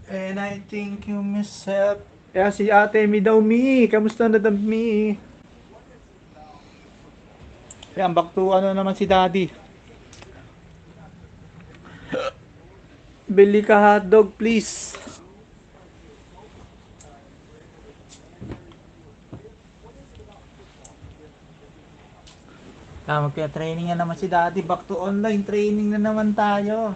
And I think you myself. Kaya si ate Mi daw, Mi. Kamusta na daw, Mi? Yan, back to ano naman si daddy. Bili ka hotdog, please. Magka-training na naman si daddy. Back to online training na naman tayo.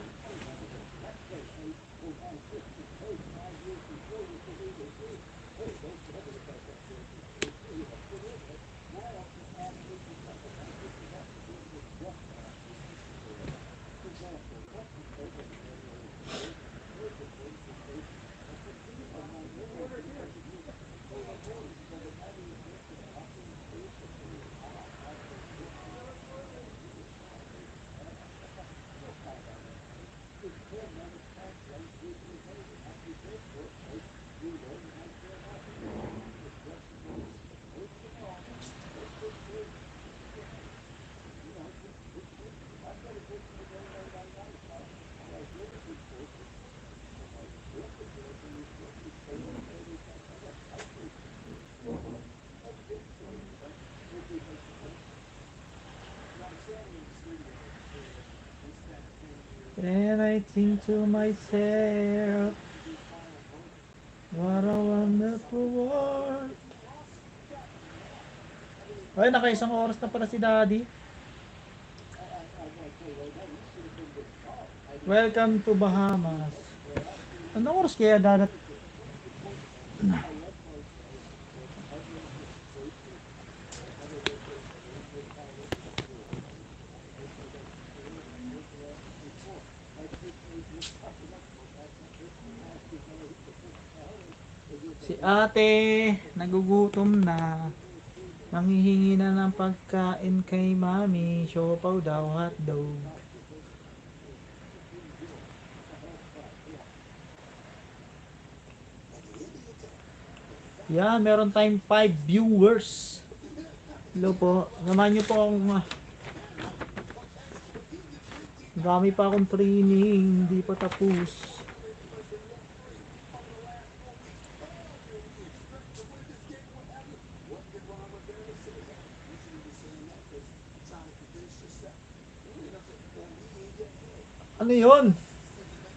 And I think to myself, what a wonderful world. Ay, naka-isang oras na pala si daddy. Welcome to Bahamas. Anong oras kaya dadat? ate, nagugutom na. Nanghihingi na ng pagkain kay mami. Siopaw daw, hotdog. Yan, meron tayong 5 viewers. Hello po. Samahan niyo po akong dami pa akong training, hindi pa tapos. Ano yun?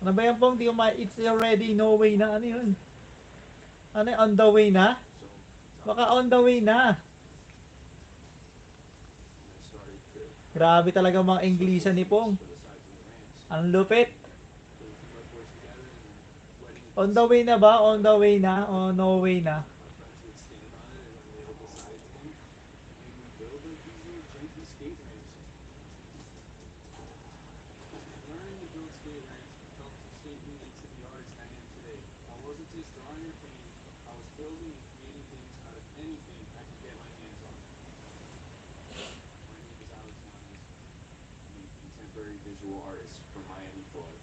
Ano ba yan pong? It's already no way na. Ano yun? Ano yun? On the way na? Baka on the way na. Grabe talaga mga Inglisan ni Pong. Ang lupit. On the way na ba? On the way na? O no way na? Visual artist from Miami, Florida.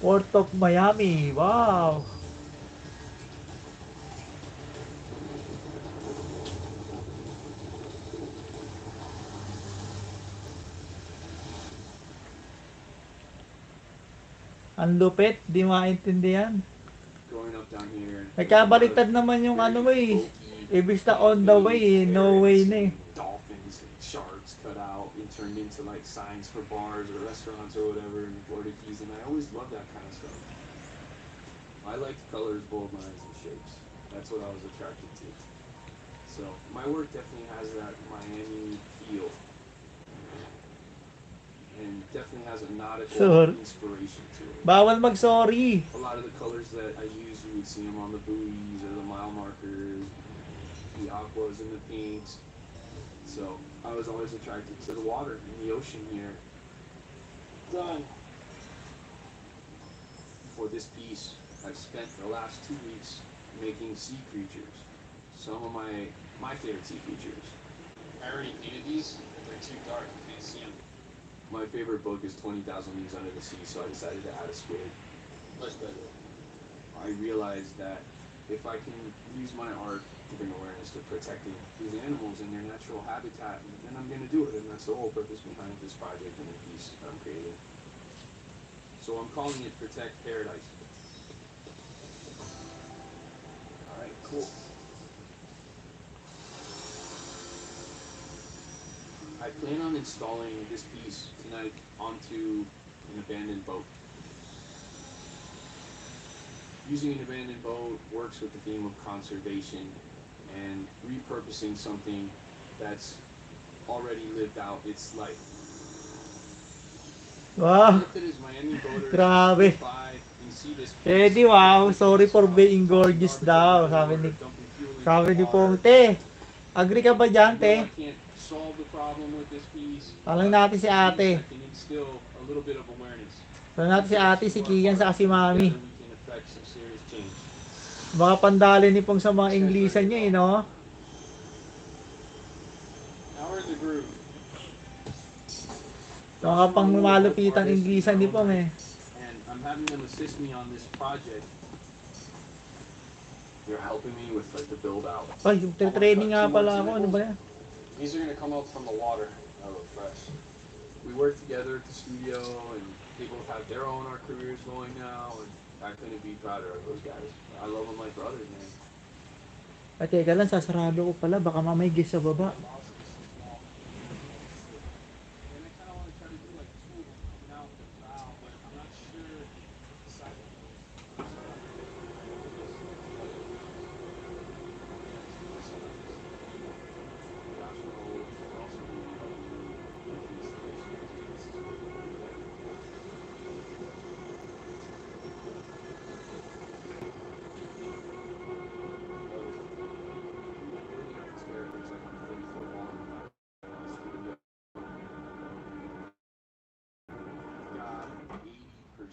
Port of Miami. Wow. Ang lupit, di maintindihan. Growing up down here, Nagkabaliktad naman yung ano mo eh. Ibig na on the way eh, no way na eh. Dolphins and sharks cut out and turned into like signs for bars or restaurants or whatever in the Florida Keys, and I always loved that kind of stuff. I liked colors, bold lines, and shapes. That's what I was attracted to. So my work definitely has that Miami feel, and definitely has a nautical Sure. inspiration to it. Bawal mag-sorry. A lot of the colors that I use, you would see them on the buoys or the mile markers, the aquas and the pinks. So I was always attracted to the water and the ocean here. Done. For this piece, I've spent the last 2 weeks making sea creatures. Some of my favorite sea creatures. I already painted these, but they're too dark, you can't see them. My favorite book is 20,000 Leagues Under the Sea, so I decided to add a squid. Much better. I realized that if I can use my art to bring awareness to protecting these animals in their natural habitat, then I'm going to do it, and that's the whole purpose behind this project and the piece that I'm creating. So I'm calling it Protect Paradise. Alright, cool. I plan on installing this piece tonight onto an abandoned boat. Using an abandoned boat works with the theme of conservation and repurposing something that's already lived out its life. Wow. If it is Miami boaters Grabe. by and see this piece, Eddie, wow. Sorry for being gorgeous daw. Sabi ni Pong, te. Agree ka ba dyan, te? I can't solve the problem with this piece. Tanong natin si ate. I can instill a little bit of awareness. Tanong natin si ate, si Kian, sa si Mami. Together we can affect some serious change. Baka pandali ni Pong sa mga Inglisan niya eh, no? Now we're in the groove. Baka pang malupitang Inglisan ni Pong eh. And I'm having them assist me on this project. They're helping me with like the build out. Ay, yung training nga pala ako. Ano ba yan? These are gonna come up from the water. Oh, fresh. We work together at the studio, and they both have their own art careers going now, and I couldn't be prouder of those guys. I love them like brothers, man. Ay, teka lang, sasarado ko pala. Baka mamay guess sa baba.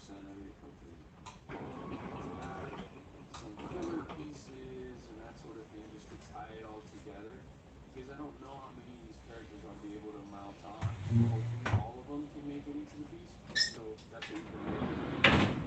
of it complete. It's got some filler pieces and that sort of thing just to tie it all together. Because I don't know how many of these characters I'll be able to mount on. Hopefully all of them can make it into the piece. So that's what we've been working on.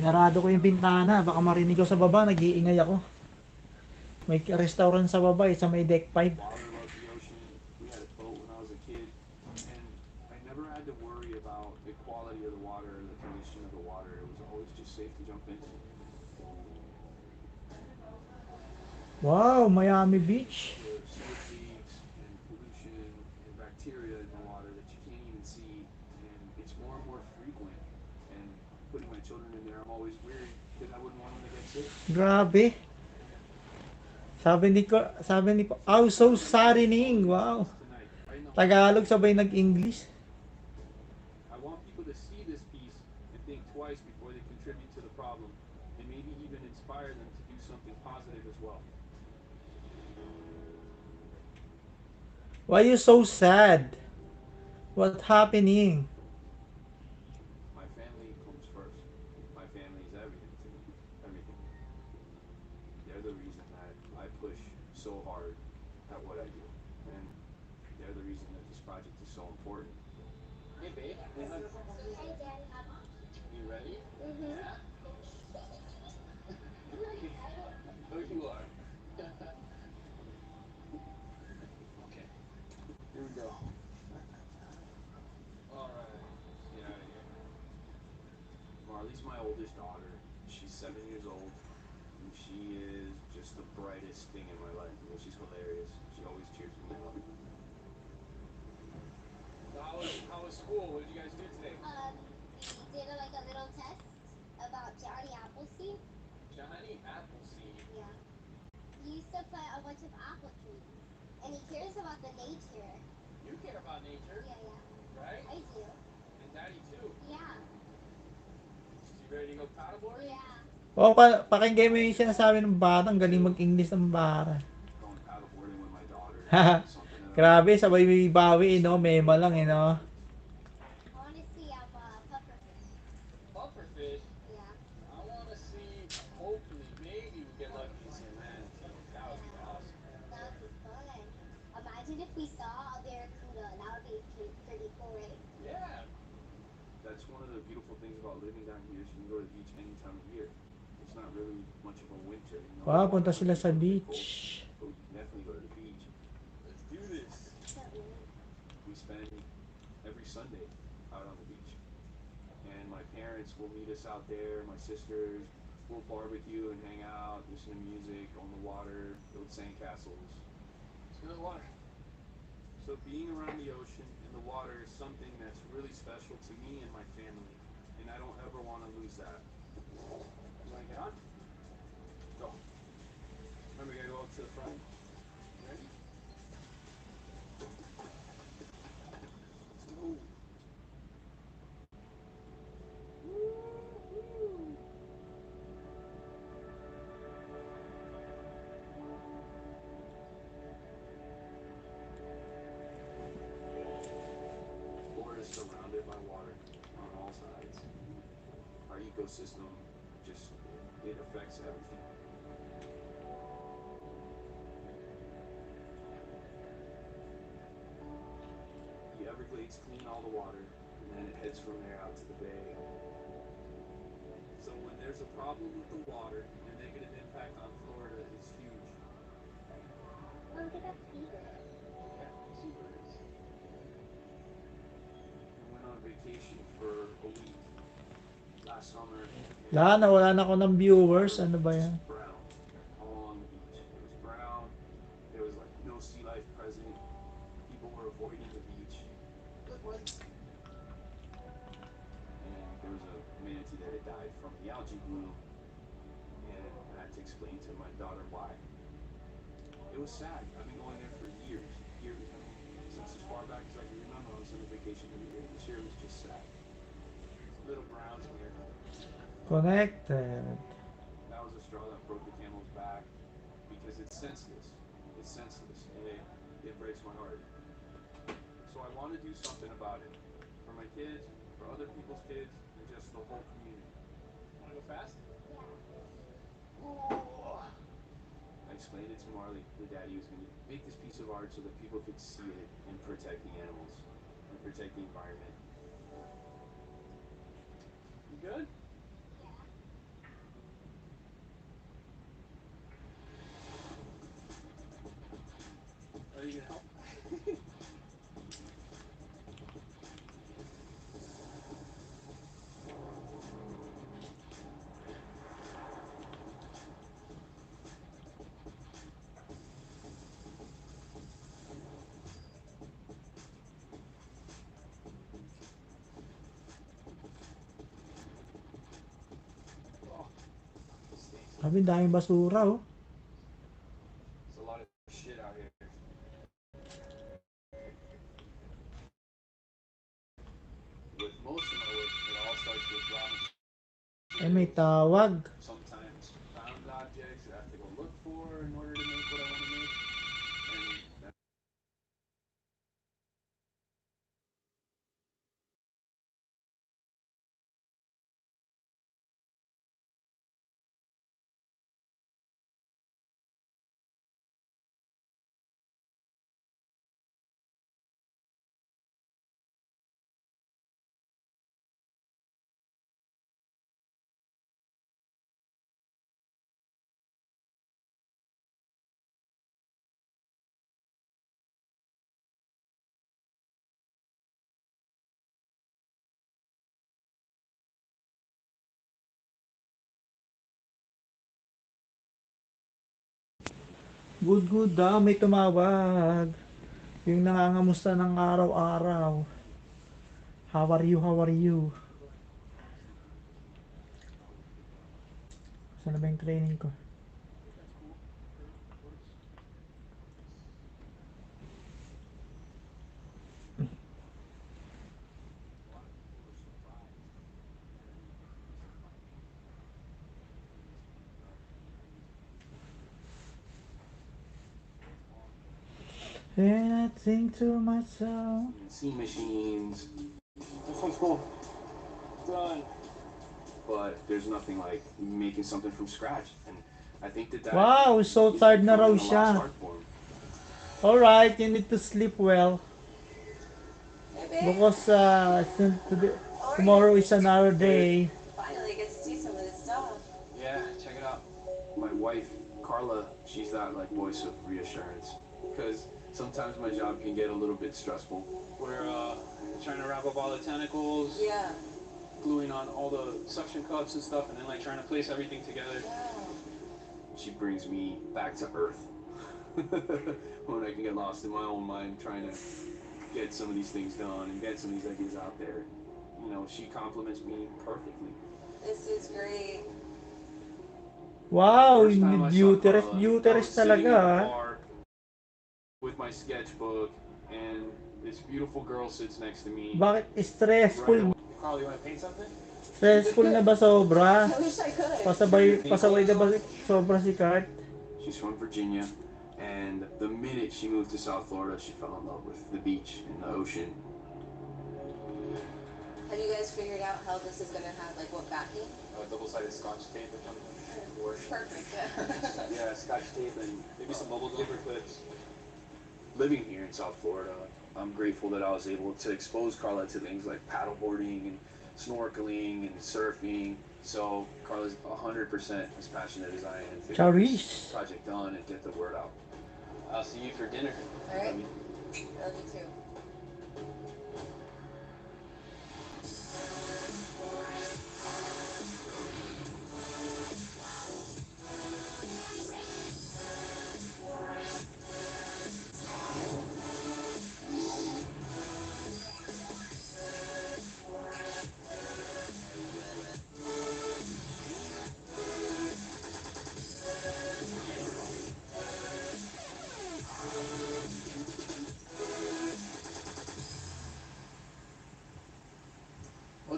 Sinarado ko yung bintana, baka marinig ko sa baba, nag-iingay ako. May restaurant sa baba, sa may deck 5. Father loved the ocean. We had a boat when I was a kid, and I never had to worry about the quality of the water or the condition of the water. It was always just safe to jump into. Wow, Miami Beach. There's snake leaks and pollution and bacteria in the water that you can't even see, and it's more and more frequent. And putting my children in there, I'm always weary because I wouldn't want them to get sick. Grabe. Sabi ni oh, so saddening. Wow. Tonight, right in the Tagalog sabay nag-English. I want people to see this piece and think twice before they contribute to the problem, and maybe even inspire them to do something positive as well. Why you so sad? What happening? My family comes first. My family is everything to me. Everything. They're the reason that I push so hard at what I do. And they're the reason that this project is so important. Hey, babe. Hey, Daddy. You ready? Mm-hmm. Yeah? Oh, you are. Okay. Here we go. Alright. Get out of here. Marley's my oldest daughter. She's 7 years old. And she is just the brightest thing in my life. You know, she's hilarious. She always cheers me up. So how was school? What did you guys do today? We did like a little test about Johnny Appleseed. Johnny Appleseed. Yeah. He used to plant a bunch of apple trees, and he cares about the nature. You care about nature, Yeah, yeah. right? I do. And Daddy too. Yeah. So you ready to go paddleboarding? Yeah. Oh, pakinggan mo yung sinasabi ng bata. Ang galing mag-English ng bata. Going paddleboarding with my daughter. Haha. Something that Grabe, sabay bawi, no? Mema lang, no? I want to see pufferfish. Pufferfish. Yeah. I want to see. Hopefully, maybe we get lucky to see a manatee. That would be awesome. That would be fun. Imagine if we saw a barracuda. That would be pretty cool, right? Yeah. That's one of the beautiful things about living down here is you can go to the beach any time of year. It's not really much of a winter, you know. Wow, punta sila sa It's a bit beach. cold, but we can definitely go to the beach. Let's do this. We spend every Sunday out on the beach, and my parents will meet us out there. My sisters will barbecue and hang out, listen to music on the water, build sandcastles. Let's go to the water. So being around the ocean and the water is something that's really special to me and my family, and I don't ever want to lose that. You want to get on? Go. Remember, we gotta go up to the front. Ready? Let's go. Florida is surrounded by water on all sides. Our ecosystem just, it affects everything. The Everglades clean all the water, and then it heads from there out to the bay. So when there's a problem with the water, the negative impact on Florida is huge. Oh, look at that beaver. Yeah, seabirds. We went on vacation for a week last summer. Wala na ako ng viewers. Ano ba yan? Brown all along the beach. It was brown. There was like no sea life present. People were avoiding the beach. Good ones. auntie that had died from the algae bloom, and I had to explain to my daughter why. It was sad. I've been going there for years. Years. I mean, since as far back as I can remember, I was on a vacation every year. This year was just sad. Little browns here. Connected. That was a straw that broke the camel's back because it's senseless. It's senseless. And it breaks my heart. So I want to do something about it. For my kids, for other people's kids, and just the whole community. Want to go fast? Oh. I explained it to Marley, the daddy was going to make this piece of art so that people could see it and protect the animals and protect the environment. You good? Are you going to help? Sabi, daming basura, oh. There's a lot of shit out here. With most of my work, it all starts with raw materials. Eh, may tawag. Sometimes found objects I have to go look for in order to make what I want to make. And Good daw, may tumawag. Yung nangangamusta ng araw-araw. How are you, how are you? Saan na ba yung training ko? And I think to myself, CNC machines. This one's cool. Done. But there's nothing like making something from scratch. And I think that wow, so tired na raw becoming a lost siya. art form. Alright, you need to sleep well. Because tomorrow is another day. Finally get to see some of this stuff. Yeah, check it out. My wife, Carla, she's that like voice of reassurance. Because sometimes my job can get a little bit stressful. We're trying to wrap up all the tentacles, Yeah. gluing on all the suction cups and stuff, and then like trying to place everything together. She brings me back to earth. When I can get lost in my own mind trying to get some of these things done and get some of these ideas out there. You know, she compliments me perfectly. This is great. Wow, First time I saw uterus, Carla, I uterus was sitting in talaga. the ah. bar with my sketchbook, and this beautiful girl sits next to me. Bakit Right stressful? away. Carla, you want to paint something? Stressful na ba sobra? I wish I could. Pasaway na ba sobra si Kurt? She's from Virginia, and the minute she moved to South Florida, she fell in love with the beach and the ocean. Have you guys figured out how this is gonna have like what backing? Double-sided Scotch tape or something. Perfect. Yeah. Yeah, Scotch tape and maybe some bubble paper clips. Living here in South Florida, I'm grateful that I was able to expose Carla to things like paddleboarding and snorkeling and surfing. So Carla's 100% as passionate as I am to get this Charish. project done and get the word out. I'll see you for dinner. All right. Love you too.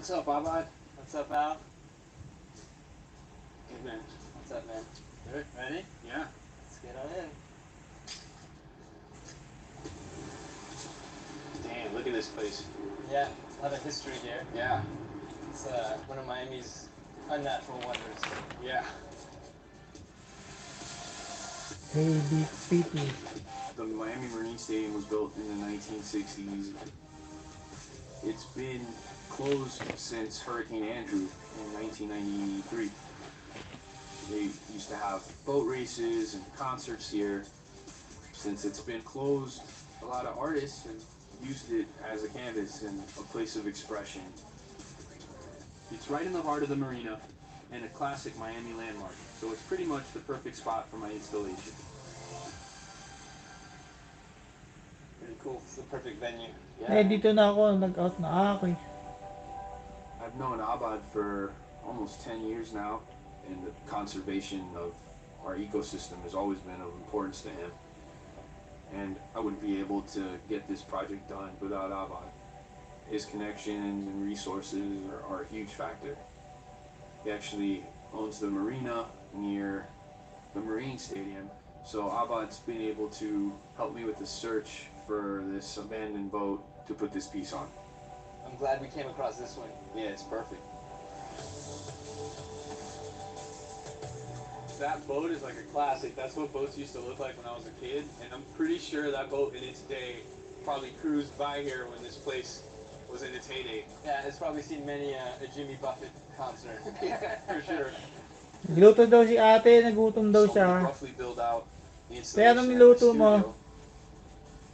What's up, Abad? What's up, Al? Good man. What's up, man? Good. Ready? Yeah. Let's get on in. Damn, look at this place. Yeah, a lot of history here. Yeah. It's one of Miami's unnatural wonders. Yeah. ABPT. The Miami Marine Stadium was built in the 1960s. It's been closed since Hurricane Andrew in 1993. They used to have boat races and concerts here. Since it's been closed, a lot of artists have used it as a canvas and a place of expression. It's right in the heart of the marina and a classic Miami landmark, so it's pretty much the perfect spot for my installation. Pretty cool. It's the perfect venue. Eh, dito na ako. Nag-out na ako eh. I've known Abad for almost 10 years now, and the conservation of our ecosystem has always been of importance to him. And I wouldn't be able to get this project done without Abad. His connections and resources are a huge factor. He actually owns the marina near the Marine Stadium, so Abad's been able to help me with the search for this abandoned boat to put this piece on. I'm glad we came across this one. Yeah, it's perfect. That boat is like a classic. That's what boats used to look like when I was a kid, and I'm pretty sure that boat in its day probably cruised by here when this place was in its heyday. Yeah, it's probably seen many a Jimmy Buffett concert. Yeah, for sure. Nagluto daw si ate. Nagutom daw So we siya. roughly build out the Kaya installation anong at my niluto mo? studio,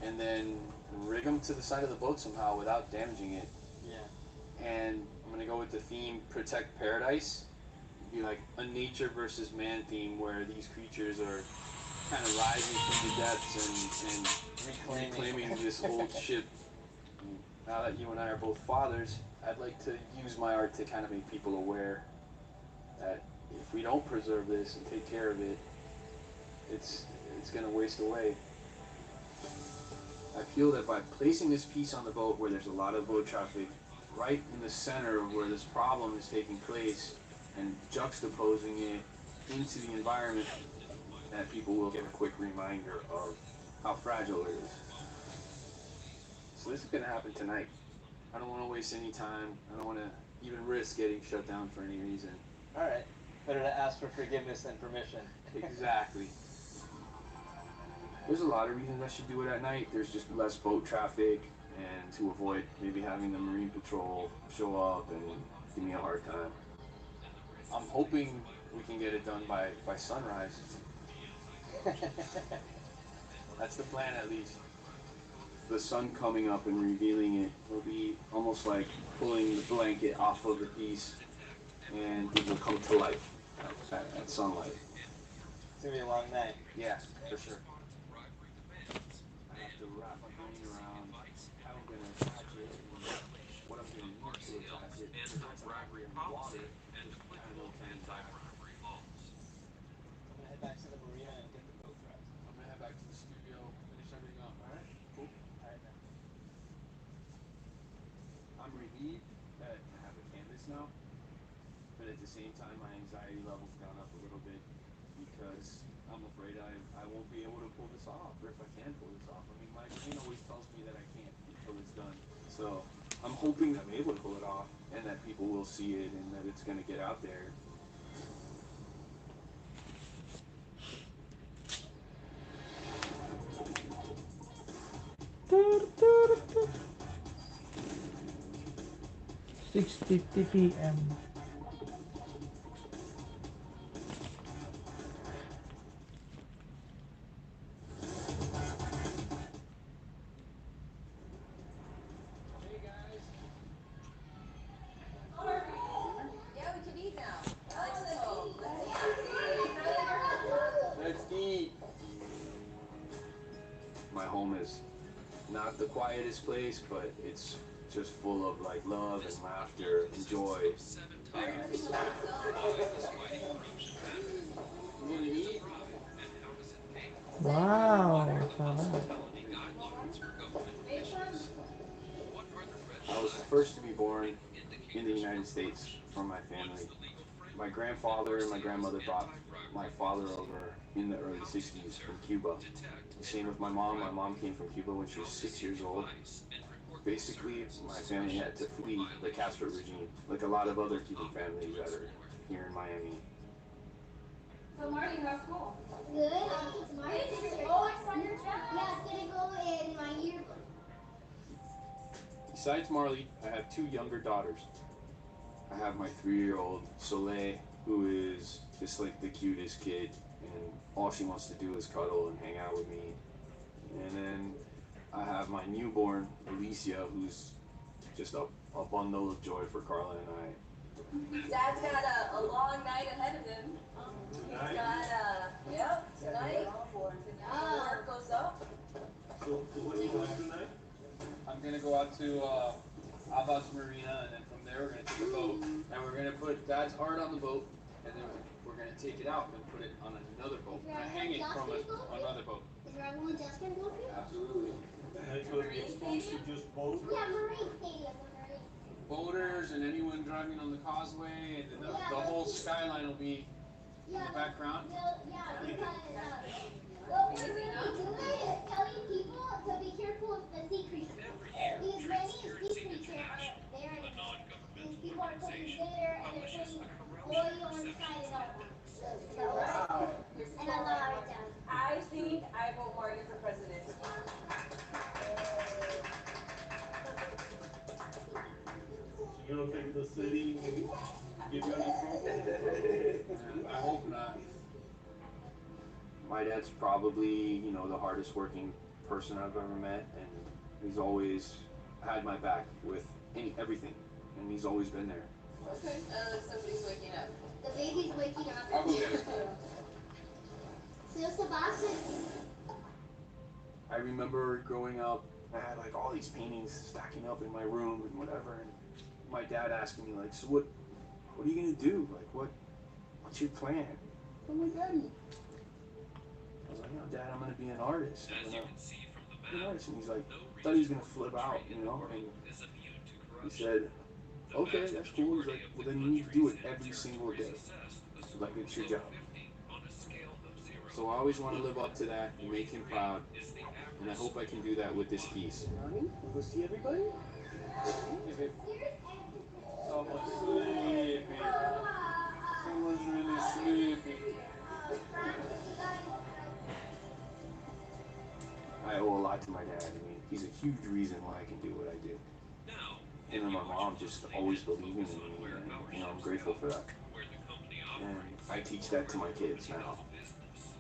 and then rig them to the side of the boat somehow without damaging it. Yeah. And I'm gonna go with the theme Protect Paradise. Be like a nature versus man theme where these creatures are kind of rising from the depths and reclaiming this old ship. And now that you and I are both fathers, I'd like to use my art to kind of make people aware that if we don't preserve this and take care of it, it's gonna waste away. I feel that by placing this piece on the boat where there's a lot of boat traffic, right in the center of where this problem is taking place, and juxtaposing it into the environment, that people will get a quick reminder of how fragile it is. So this is gonna happen tonight. I don't want to waste any time. I don't want to even risk getting shut down for any reason. All right. Better to ask for forgiveness than permission. Exactly. There's a lot of reasons I should do it at night. There's just less boat traffic, and to avoid maybe having the Marine Patrol show up and give me a hard time. I'm hoping we can get it done by sunrise. That's the plan, at least. The sun coming up and revealing it will be almost like pulling the blanket off of the piece, and it will come to life at sunlight. It's gonna be a long night. Yeah, for sure. I have to wrap my brain around how I'm going to attach it and what I'm going to use to attach it. Because once I'm out here in the water, there's kind of no turning back. I'm gonna head back to the marina and get the boat prepped. I'm going to head back to the studio, finish everything up. All right. Cool. All right, man. I'm relieved that I have a canvas now, but at the same time, my anxiety level's gone up a little bit because I'm afraid I won't be able to pull this off, or if I can pull this off. I mean, my brain always tells me that I can't until it's done. So I'm hoping that I'm able to pull it off, and that people will see it, and that it's going to get out there. Tur, tur, tur. 6:50 p.m. Yeah, we can eat now. Alex is home. Let's eat. My home is not the quietest place, but it's just full of like love and laughter and joy. You gonna eat? Wow. Sarap. I was the first to be born, in the United States from my family. My grandfather and my grandmother brought my father over in the early 60s from Cuba. Same with my mom. My mom came from Cuba when she was 6 years old. Basically, my family had to flee the Castro regime, like a lot of other Cuban families that are here in Miami. So Marty, how's school? Good. Tomorrow. Oh, it's on your chest. Yeah, it's gonna go in my yearbook. Besides Marley, I have two younger daughters. I have my 3-year-old Soleil, who is just like the cutest kid, and all she wants to do is cuddle and hang out with me. And then I have my newborn Alicia, who's just a bundle of joy for Carla and I. Dad's got a long night ahead of him. He's got tonight. Work goes up. So what are you doing tonight? I'm gonna go out to Abbas Marina, and then from there we're gonna take a boat, and we're gonna put Dad's art on the boat, and then we're gonna take it out and put it on another boat, and hang it from another boat. Is there anyone just gonna go here? Absolutely. And it's gonna be exposed to just both? Yeah, Marine Stadium. Marine. Boaters and anyone driving on the causeway, and then the whole skyline will be in the background. Yeah, because what we're really doing is telling people to be careful of the sea creatures. These many sea creatures are there, and these people are putting there, and they're putting oil inside it all. Wow. And a lot of them. I think I vote Marty for president. You don't think the city will give you any trouble? I hope not. My dad's probably, the hardest working person I've ever met, and he's always had my back with everything, and he's always been there. Okay. Somebody's waking up. The baby's waking up. I'll go get it. Still Sebastian. I remember growing up, I had like all these paintings stacking up in my room and whatever, and my dad asking me like, so what are you gonna do? Like, what's your plan? I'm like, Daddy. I was like, no, Dad, I'm gonna be an artist. I'm gonna be an artist. And he's like, I thought he was gonna flip out, and he said, okay, that's cool. He's like, well, then you need to do it every single day. Like, it's your job. So I always want to live up to that and make him proud, and I hope I can do that with this piece. Mommy, go see everybody? Someone's sleepy. Someone's really sleepy. I owe a lot to my dad. I mean, he's a huge reason why I can do what I do. Him and my mom just always believing in me, and I'm grateful for that. And I teach that to my kids now.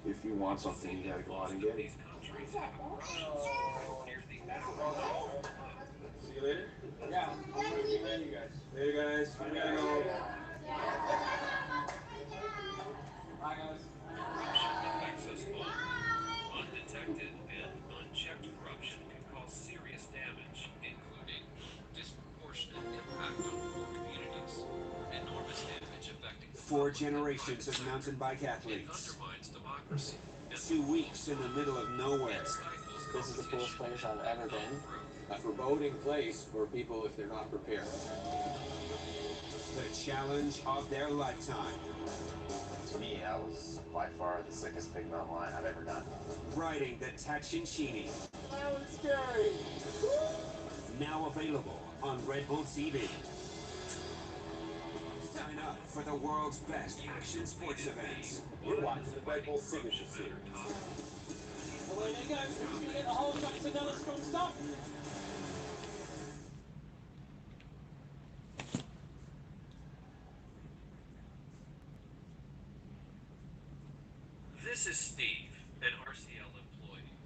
If you want something, you gotta go out and get it. See you later? Yeah, I'm gonna be behind you guys. Later, guys. I'm gonna go. Bye, guys. Access flow. Undetected and unchecked corruption can cause serious damage, including disproportionate impact on poor communities, enormous damage affecting 4 generations of mountain bike athletes. undermines democracy. 2 weeks in the middle of nowhere. This is the coolest place I've ever been. A foreboding place for people if they're not prepared. The challenge of their lifetime. To me, that was by far the sickest big mountain lion I've ever done. Riding the Tachinchini. That was scary. Now available on Red Bull TV. Sign up for the world's best action sports events. We're watching the Red Bull Signature Series. Well, there you go. We're gonna get the whole shot to another strong stop. This is Steve, an RCL employee.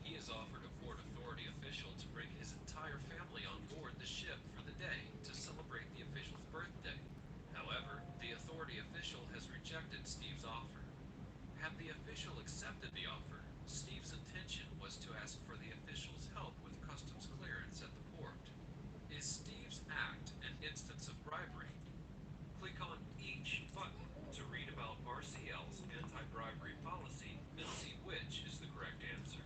He has offered a Port Authority official to bring his entire family on board the ship for the day to celebrate the official's birthday. However, the authority official has rejected Steve's offer. Had the official accepted the offer, Steve's intention was to ask for the official's help with customs clearance at the port. Is Steve's act an instance of bribery? Click on each button to read about RCL's anti-bribery policy and see which is the correct answer.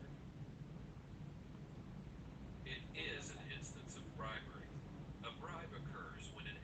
It is an instance of bribery. A bribe occurs when an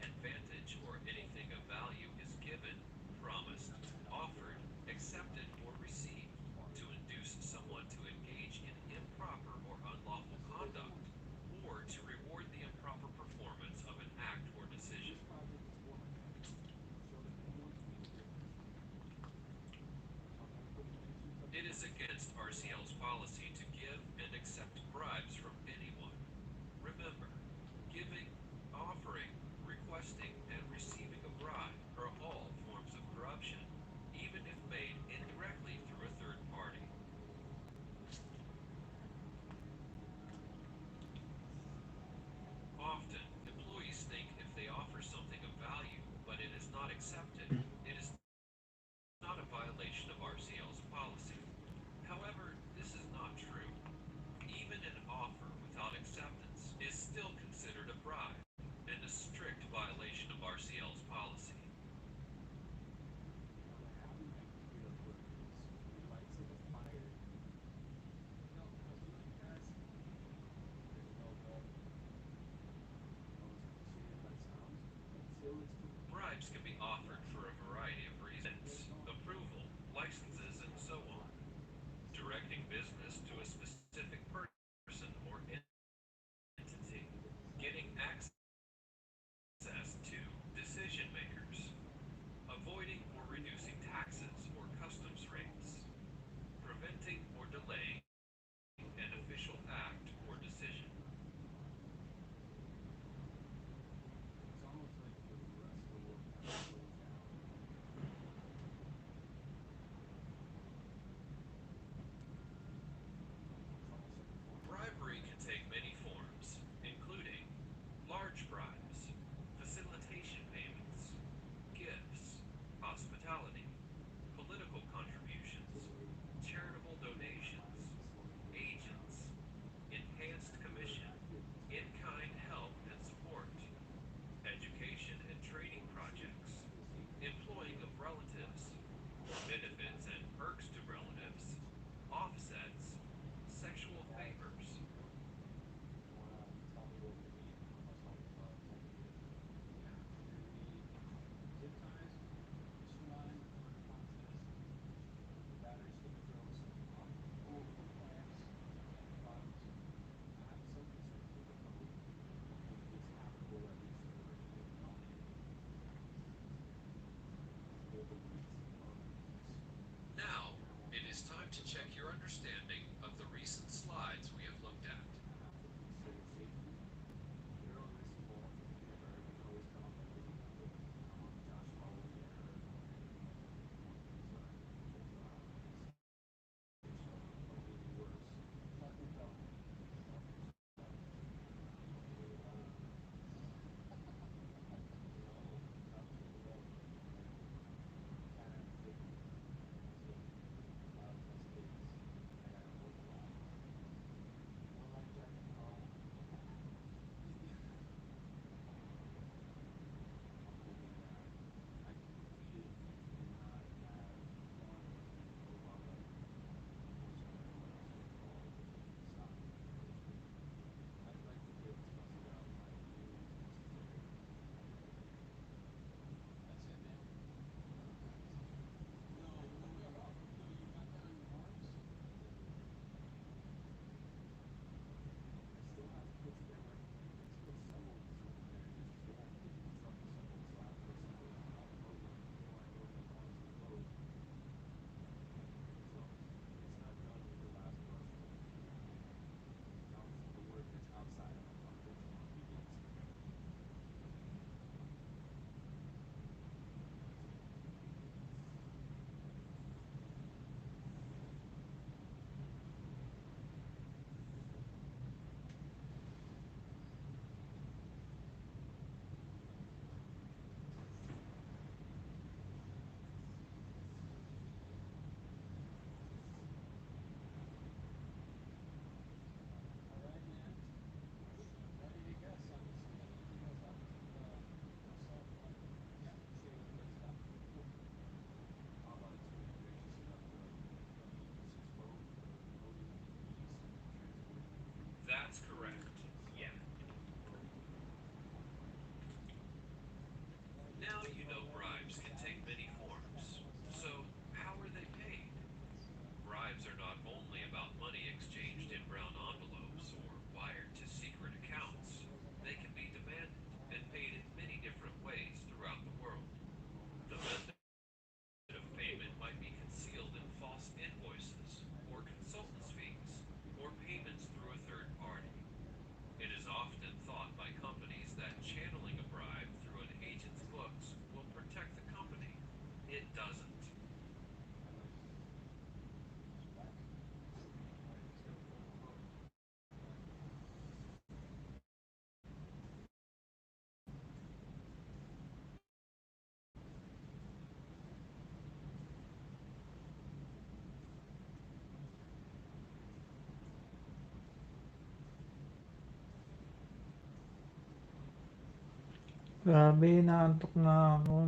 Grabe, naantok na ako.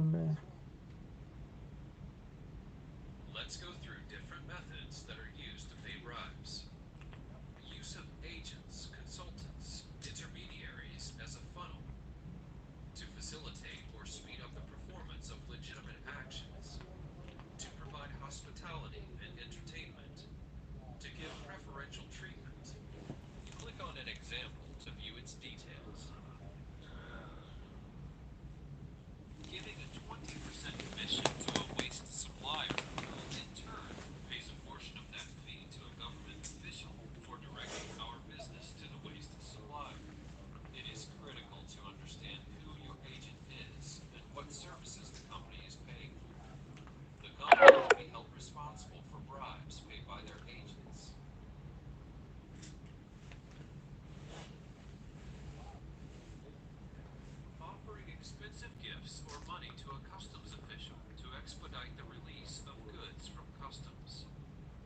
Let's go through different methods that are used to pay bribes. Use of agents, consultants, intermediaries as a funnel to facilitate or speed up the performance of legitimate actions, to provide hospitality and entertainment, to give preferential treatment. Click on an example to view its details. Giving a 20% commission to a waste supplier who, in turn, pays a portion of that fee to a government official for directing our business to the waste supplier. It is critical to understand who your agent is and what services the company is paying for. The company will be held responsible for bribes paid by their agents. Offering expensive gifts or money to a customs official to expedite the release of goods from customs.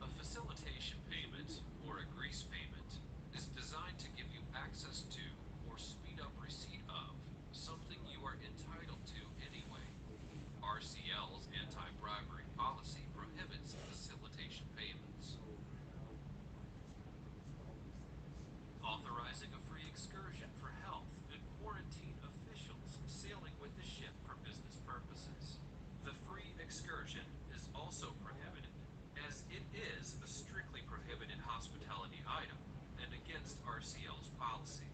A facilitation payment, or a grease payment, is designed to give you access to, or speed up receipt of, something you are entitled to anyway. RCL's anti-bribery policy prohibits facilitation payments. Authorizing a free excursion for health and quarantine officials sailing with the ship for business purposes. The free excursion is also prohibited, as it is a strictly prohibited hospitality item and against RCL's policy.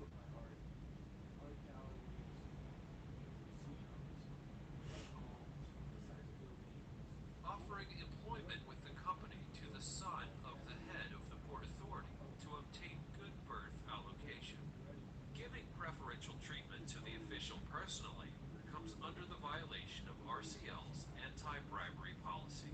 Offering employment with the company to the son of the head of the Port Authority to obtain good berth allocation. Giving preferential treatment to the official personally comes under the violation of RCL's anti-bribery policy.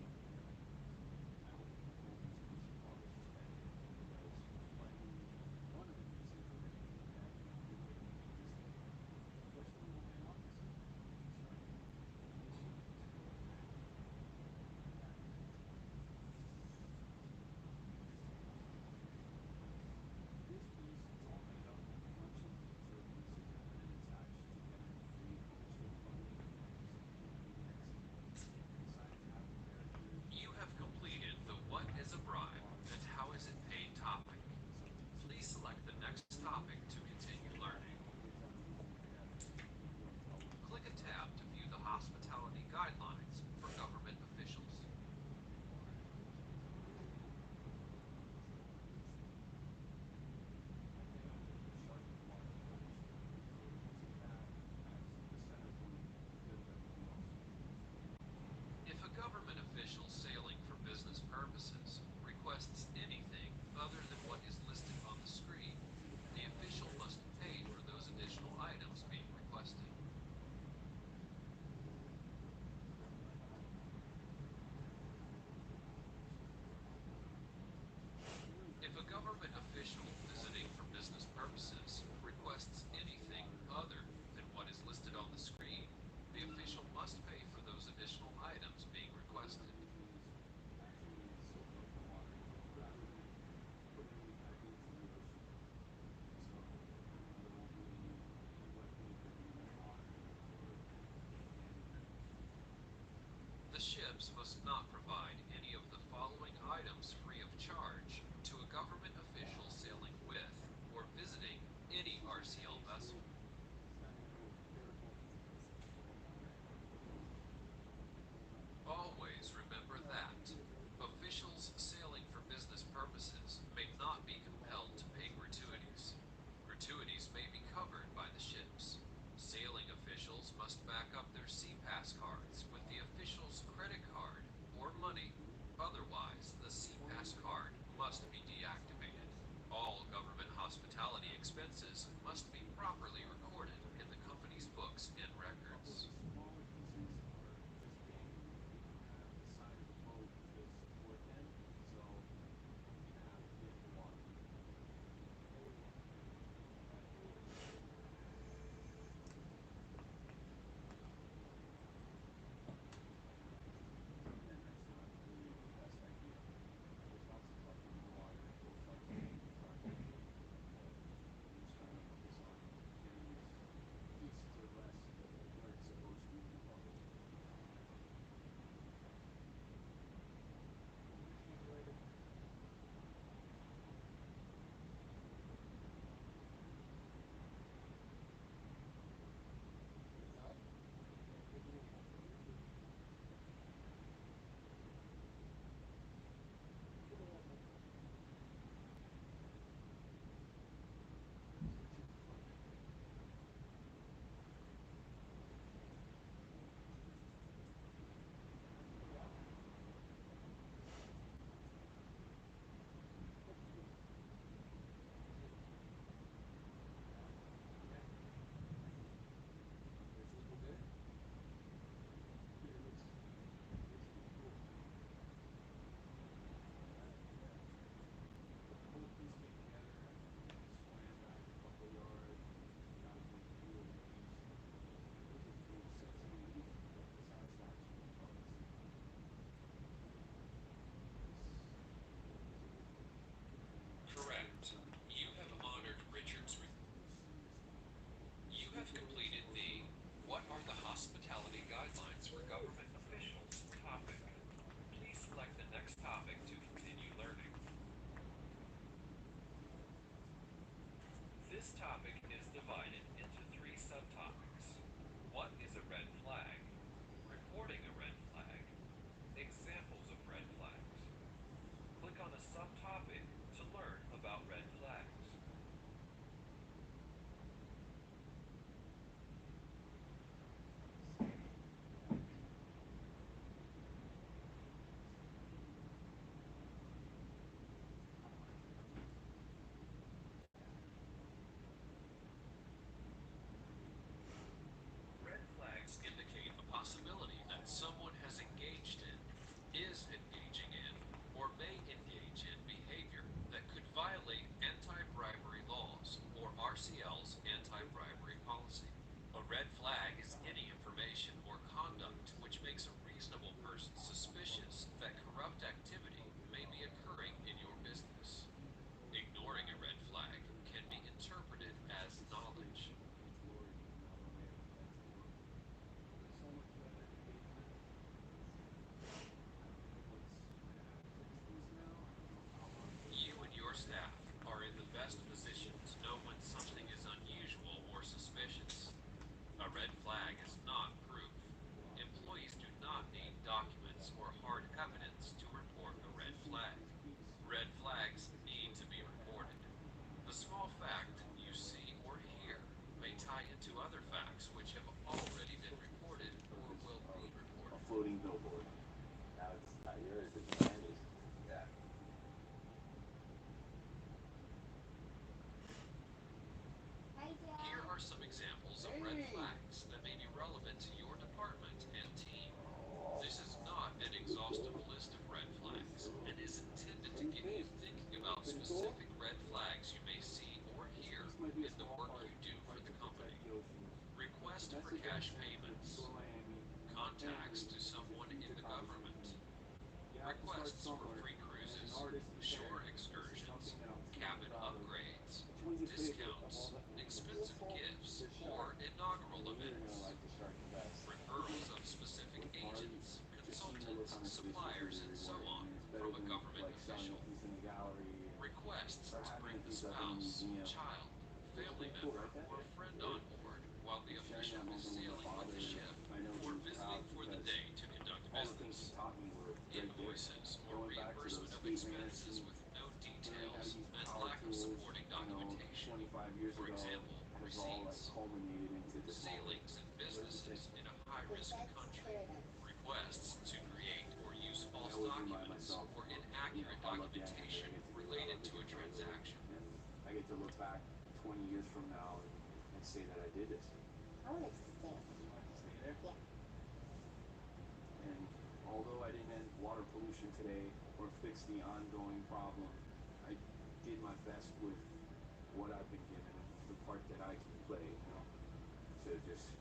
You have completed the What is a Bribe and How is it Paid topic. Please select the next topic to continue learning. Click a tab to view the hospitality guidelines for government officials. If a government official sailing for business purposes requests anything other than what is listed on the screen, the official must pay for those additional items being requested. If a government official visiting for business purposes requests anything other than what is listed on the screen, the official must pay for those additional items being requested. The ships must not provide any of the following items free of charge to a government official sailing with or visiting any RCL vessel. Always remember that officials sailing for business purposes may not be compelled to pay gratuities. Gratuities may be covered by the ships. Sailing officials must back up their sea pass cards with the official's credit card or money What are the hospitality guidelines for government officials? Topic. Please select the next topic to continue learning. This topic is divided into 3 subtopics. What is a red flag? Reporting a red flag. Examples of red flags. Click on a subtopic to learn about red flags. Red flags indicate a possibility that someone has engaged in, is engaging in, or may engage in behavior that could violate anti-bribery laws or RCL's anti-bribery policy. A red flag is any information or conduct which makes a reasonable person suspicious that corrupt activity may be occurring in your business. Ignoring a red flag can be interpreted as knowledge. You and your staff are in the best position to know when something is unusual or suspicious. A red flag is not proof. Employees do not need documents or hard evidence to report a red flag. Red flags need to be reported. The small fact you see or hear may tie into other facts which have already been reported or will be reported. A floating billboard. Now it's not yours, it's Andy's. Yeah. Hi, Dad. Here are some examples of red flags that may be relevant to your department and team. This is not an exhaustive list of red flags and is intended to get you thinking about specific red flags you may see or hear in the work you do for the company. Request for cash payments. Contacts to someone in the government. Requests for free cruises, shore excursions, cabin upgrades, discounts, expensive gifts, or inaugural events. Referrals of specific agents, consultants, suppliers, and so on from a government official. Requests to bring the spouse, child, family member, or friend on board while the official is sailing with the ship or visiting for the day to conduct business. Invoices or reimbursement of expenses with no details and lack of supporting documentation. For example, receipts. Sailings and businesses in a high-risk country. Requests to create or use false documents or inaccurate documentation related to a transaction. I get to look back 20 years from now and say that I did this. I want to stay. Stay there? Yeah. And although I didn't end water pollution today or fix the ongoing problem, I did my best with what I've been given, the part that I can play, you know, to just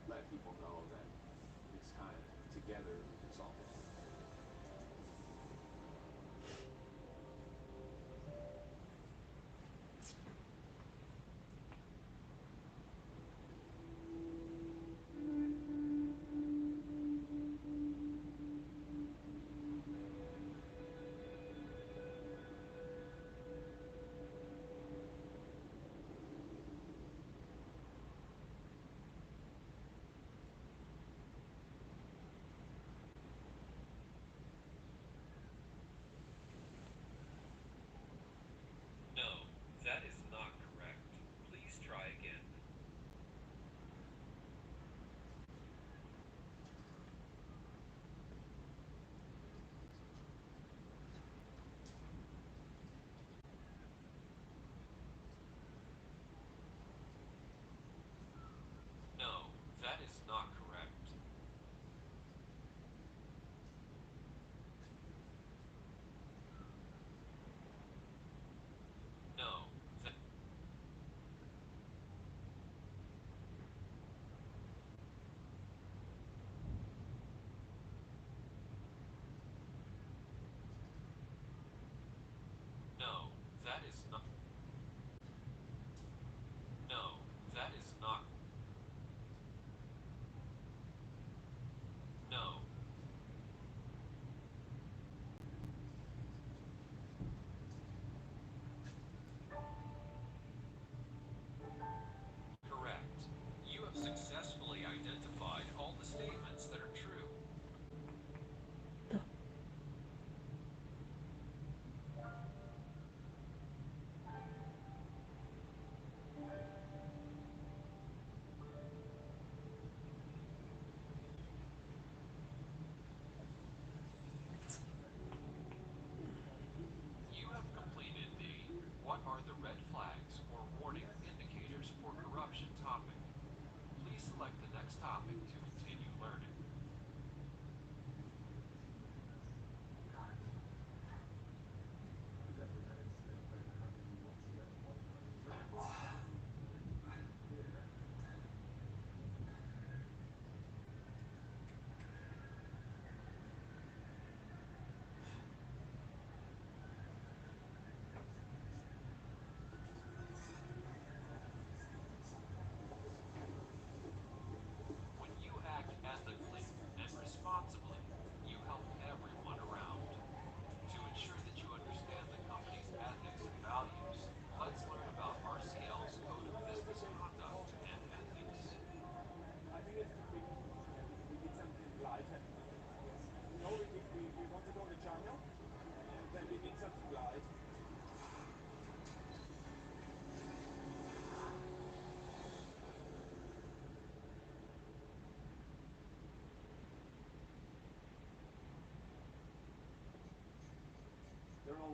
let people know that it's kind of together we can solve it.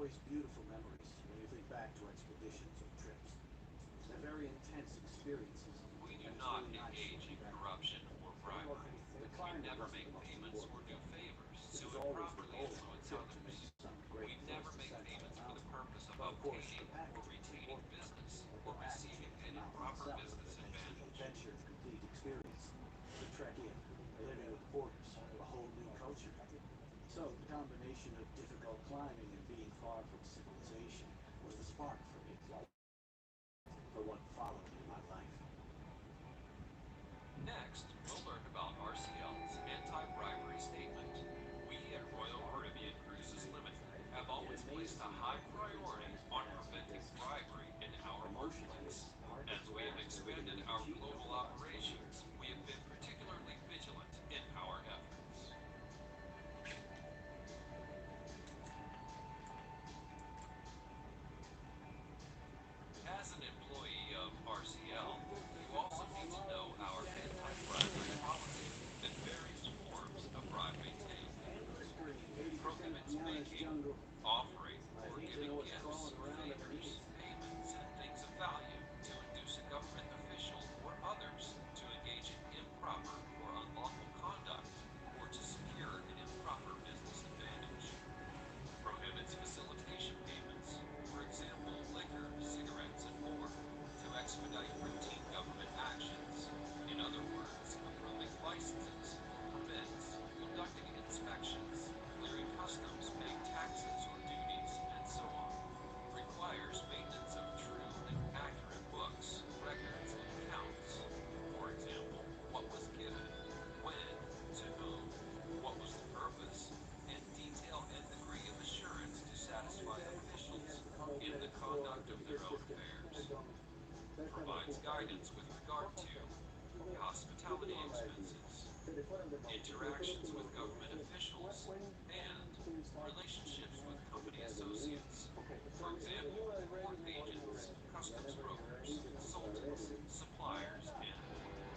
always beautiful memories when you think back to expeditions or trips. They're very intense experiences. We do and it's not really nice engage in looking back. corruption or bribery. The We climb never wasn't make the most payments or important do thing. favors This to was always the improperly goal of the influence trip, to others. make it sound We great never first make ascent of payments the for the mountain. purpose of But of course, the obtaining or package is retaining important. business But or the package receiving is the an mountain improper itself business that makes the advantage. adventure a complete experience. The trek in, living with the porters, a whole new culture. So the combination of difficult climbing and being far from civilization was the spark for me, for what followed in my life. Next, we'll learn about RCL's anti-bribery statement. We at Royal Caribbean Cruises Limited have always placed a high priority on preventing bribery in our workplace. As we have expanded our global operations, we have been particularly vigilant in our efforts. As an employee of RCL, you also need to know our anti-bribery policy and various forms of bribe entail. Prohibits making, offering, or giving gifts, favors, payments, and things of value to induce a government official or others to engage in improper or unlawful conduct or to secure an improper business advantage. Prohibits facilitation payments, for example, liquor, cigarettes, and more, to expedite routine government actions. In other words, approving licenses or permits, conducting inspections, clearing customs, paying taxes or duties, and so on. Requires maintenance of true and accurate books, records, and accounts. For example, what was given, when, to whom, what was the purpose, and detail and degree of assurance to satisfy officials in the conduct of their own affairs. Provides guidance with regard to hospitality expenses, interactions with government officials, and relationships with company associates. For example, port agents, customs brokers, consultants, suppliers, and more.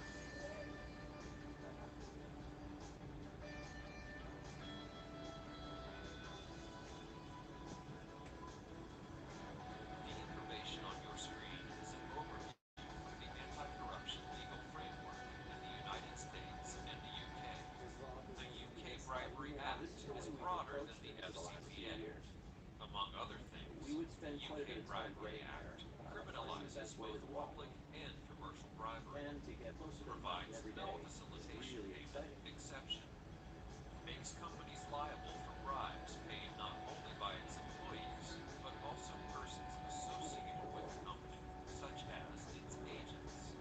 The information on your screen is an overview of the anti-corruption legal framework in the United States and the UK. The UK Bribery Act is broader than the FCPA. Among other things, the UK Bribery Act criminalizes both public and commercial bribery, provides no facilitation payment exception, makes companies liable for bribes paid not only by its employees, but also persons associated with the company, such as its agents.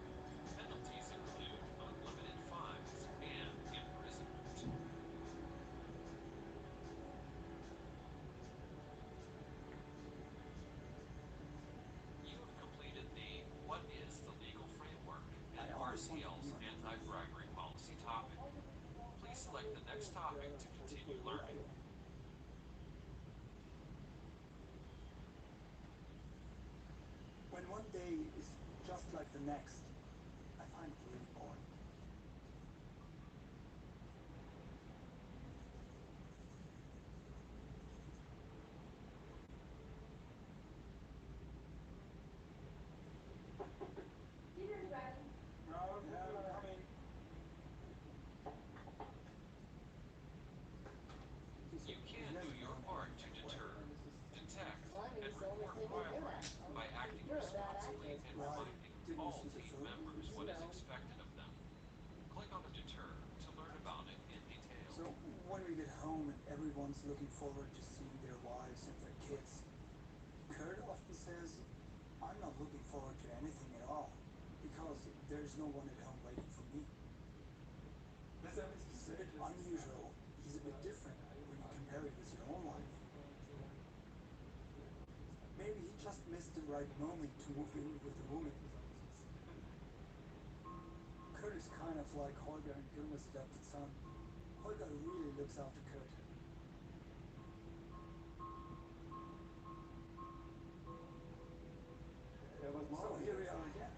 Penalties include unlimited fines and imprisonment. You have completed the What is the Legal Framework and RCL's Anti-Bribery Policy topic. Please select the next topic to continue learning. When one day is just like the next, I find it really boring. Dinner's ready. Okay, I'm coming. You can do your part to deter, detect, and report bribery by acting responsibly and reminding all team members what is expected of them. Click on the deter to learn about it in detail. So when we get home and everyone's looking forward to seeing their wives and their kids, Kurt often says, I'm not looking forward to anything at all, because there's no one at home waiting for me. It's a bit unusual. He's a bit different when you compare it with your own life. Maybe he just missed the right moment to move in with a woman. Kurt is kind of like Holger and Gilmer's adopted son. Holger really looks after Kurt. So here we are again.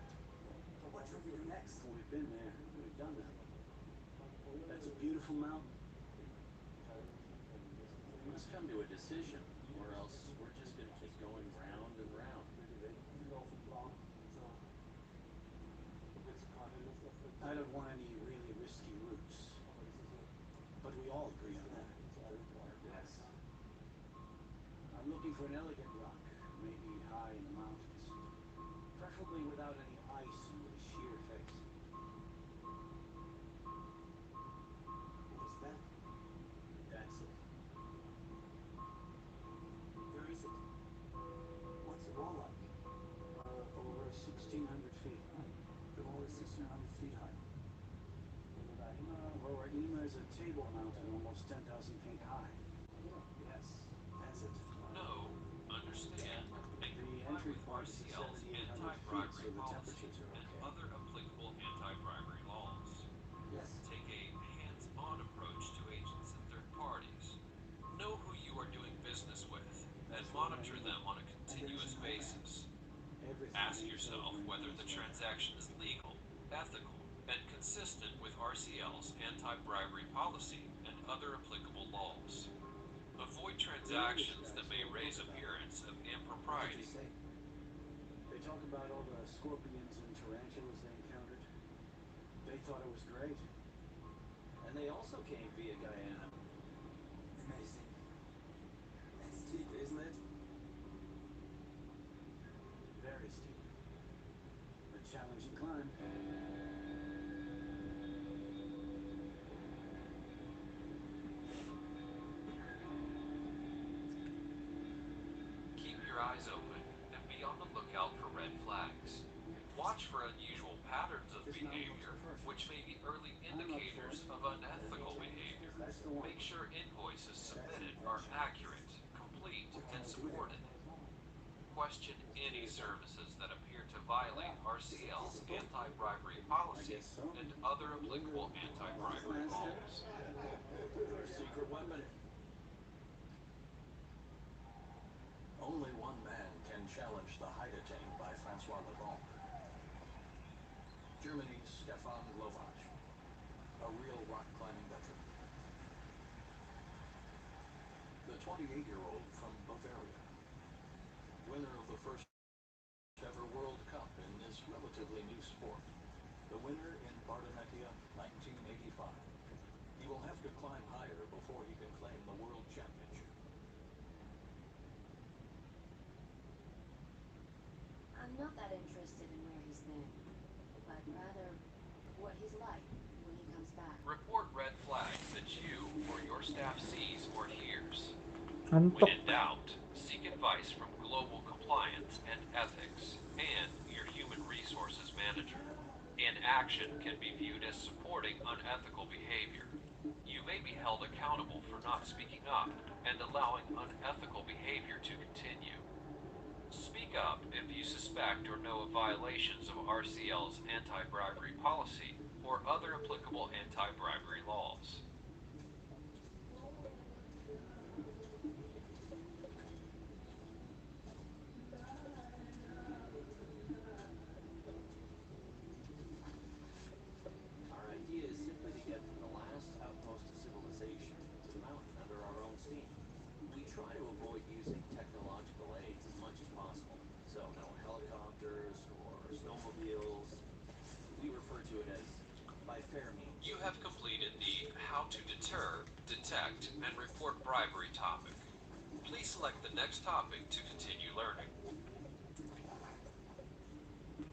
What should we do next? We've been there. We've done that. That's a beautiful mountain. We must come to a decision, or else we're just gonna keep going round and round. I don't want any really risky routes. But we all agree on that. Yes. I'm looking for an elegant rock, maybe high in the mountains. Preferably without any ice and with a sheer face. What's that? That's it. Where is it? What's the wall like? Over 1,600 feet. The wall is 1,600 feet high. Roraima is a table mountain almost 10,000 feet high. Yes, that's it. Know, understand, and The comply entry with point is RCL's 7,800 feet, anti-bribery so the policy temperatures are and okay. other applicable anti-bribery laws. Yes. Take a hands-on approach to agents and third parties. Know who you are doing business with and monitor them on a continuous basis. Ask yourself whether the transaction is legal, ethical, and consistent with RCL's anti-bribery policy and other applicable laws. Avoid transactions that may raise appearance of What did impropriety. they say? They talk about all the scorpions and tarantulas they encountered. They thought it was great. And they also came via Guyana. Amazing. It's steep, isn't it? Very steep. A challenging climb. Keep your eyes open and be on the lookout for red flags. Watch for unusual patterns of behavior, which may be early indicators of unethical behavior. Make sure invoices submitted are accurate, complete, and supported. Question any services that appear to violate RCL's anti-bribery policy and other applicable anti-bribery laws. Our secret weapon. Only one man can challenge the height attained by Francois Levent. Germany's Stefan Glowacz, a real rock climbing veteran. The 28-year-old from Bavaria, winner of the first ever World Cup in this relatively new sport. The winner in Bardenechia 1985. He will have to climb higher before he can claim the World Championship. I'm not that interested in where he's been, but rather what he's like when he comes back. Report red flags that you or your staff sees or hears. Antok. When in doubt, seek advice from global compliance and ethics and your human resources manager. Inaction can be viewed as supporting unethical behavior. You may be held accountable for not speaking up and allowing unethical behavior to continue. Speak up if you suspect or know of violations of RCL's anti-bribery policy or other applicable anti-bribery laws. Our idea is simply to get from the last outpost of civilization to the mountain under our own steam. We try to avoid using technological aids as much as possible. So no helicopters or snowmobiles. We refer to it as by fair means. You have completed the How to Deter, Detect, and Report Bribery topic. Please select the next topic to continue learning.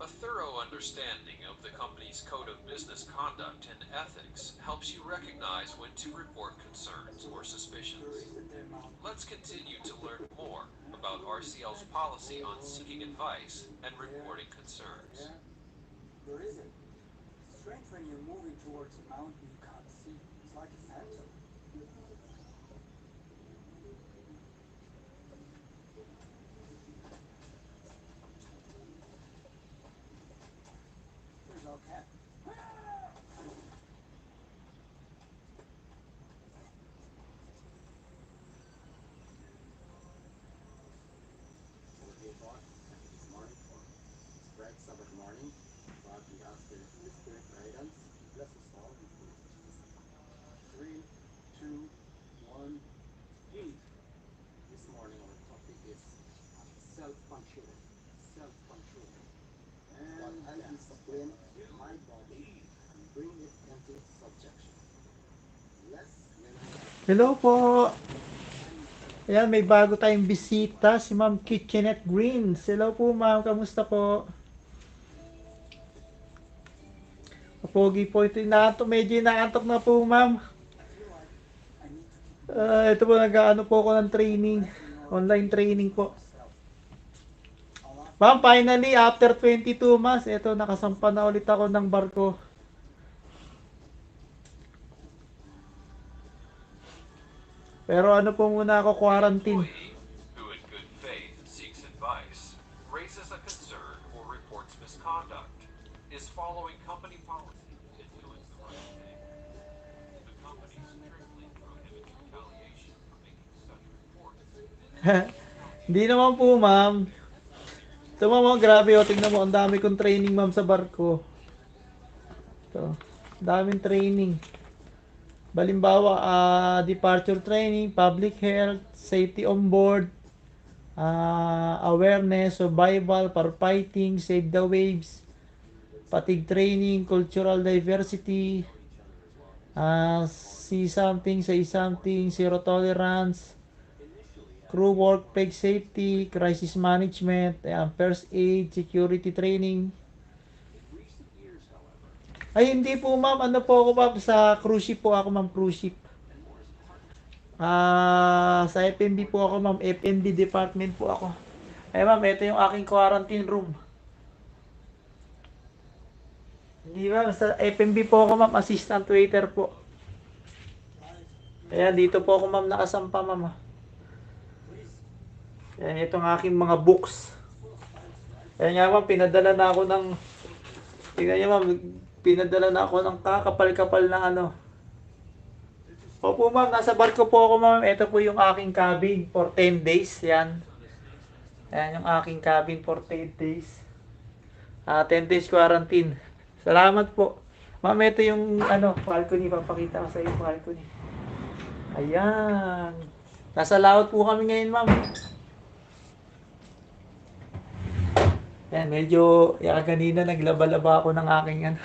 A thorough understanding of the company's code of business conduct and ethics helps you recognize when to report concerns or suspicions. Let's continue to learn more about RCL's policy on seeking advice and reporting concerns. Where is it? Strange when you're moving towards a mountain you can't see. It's like a phantom. Here's our cat. Okay, God, thank you this morning for this bright Sabbath morning. God, we ask for your Holy Spirit guidance. Bless us all in the name of Jesus. 3, 2, 1, eat. This morning our topic is Hello po. Ayan, may bago tayong bisita, si Ma'am Kitchenette Greens. Hello po, ma'am. Kamusta po? Pogi po ito. Medyo inaantok na po, ma'am. Ito po, nag-ano po ako ng training. Online training po. Ma'am, finally, after 22 months, ito, nakasampa na ulit ako ng barko. Pero ano po muna ako, quarantine. Who in good faith seeks advice, raises a concern, or reports misconduct, is following company policy and doing the right thing. The company strictly prohibits retaliation for making such reports. Hindi naman po, ma'am. Ito, ma'am, grabe, o, tingnan mo, ang dami kong training, ma'am, sa barko. Ito, daming training. Balimbawa, departure training, public health, safety on board, awareness, survival, firefighting, save the waves, fatigue training, cultural diversity, see something, say something, zero tolerance, crew workplace safety, crisis management, first aid, security training. Ay, hindi po, ma'am. Ano po ako, ma'am? Sa cruise ship po ako, ma'am. Cruise ship. Sa FMB po ako, ma'am. FMB department po ako. Ay, ma'am, ito yung aking quarantine room. Hindi, ma'am. Sa FMB po ako, ma'am. Assistant waiter po. Ayan, dito po ako, ma'am. Nakasampa, ma'am. Ayan, itong aking mga books. Ayan nga, ma'am. Pinadala na ako ng... Tingnan niyo, ma'am. Pinadala na ako ng kakapal-kapal na ano. Opo, ma'am, nasa barko po ako, ma'am. Ito po yung aking cabin for 10 days. Yan. Yan yung aking cabin for 10 days. 10 days quarantine. Salamat po. Ma'am, ito yung ano, balcony. Papakita ko sa iyo balcony. Ayan. Nasa laot po kami ngayon, ma'am. Yan, medyo, kanina naglaba-laba ako ng aking yan.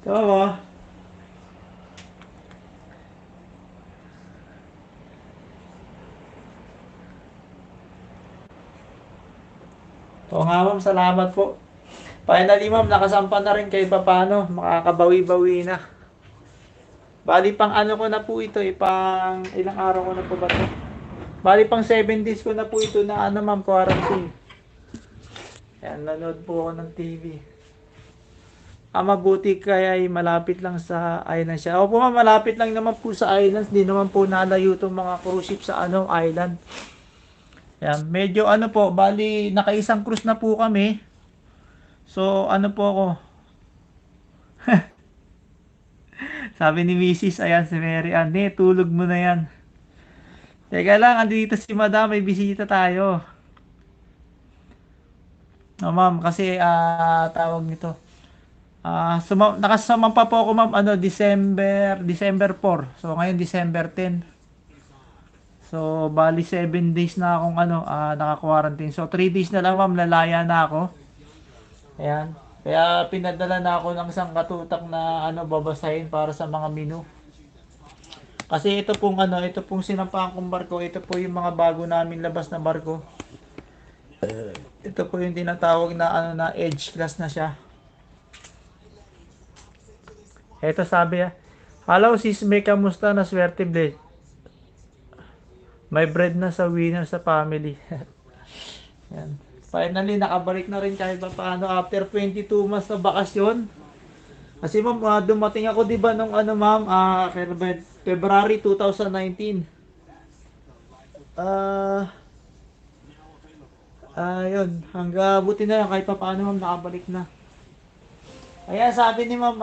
Tama mo? Oo nga, ma'am, salamat po. Finally, ma'am, nakasampa na rin kayo paano, makakabawi-bawi na. Bali pang ano ko na po ito, pang ilang araw ko na po ba ito? Bali pang 7 days ko na po ito na ano, ma'am, quarantine. Yan, nanood po ako ng TV. Mabuti kaya ay malapit lang sa island siya. Opo, ma'am, malapit lang naman po sa islands. Di naman po nalayo itong mga cruise ship sa ano, island. Yan, medyo ano po, bali nakaisang cruise na po kami. So, ano po ako. Sabi ni Mrs. Ayan, si Mary Ann, tulog mo na yan. Teka lang, andito si Madam, may bisita tayo. No, ma'am, kasi tawag nito. Nakasama pa po ako, ma'am, December 4. So ngayon December 10. So bali 7 days na akong naka-quarantine. So 3 days na lang, ma'am, lalaya na ako. Ayan. Kaya pinadala na ako ng isang katutak na babasahin para sa mga menu. Kasi ito pong sinampang kong barko, ito po yung mga bago namin labas na barko. Ito po yung tinatawag na na edge class na siya. Ito sabi, hello sis, may kamusta na swerte blade. May bread na sa winner sa family. Yan. Finally, nakabalik na rin kahit pa paano after 22 months na bakasyon. Kasi ma'am, dumating ako diba nung ma'am, February 2019. Yun, hanggang buti na lang kahit pa paano, ma'am, nakabalik na. Ayan, sabi ni ma'am,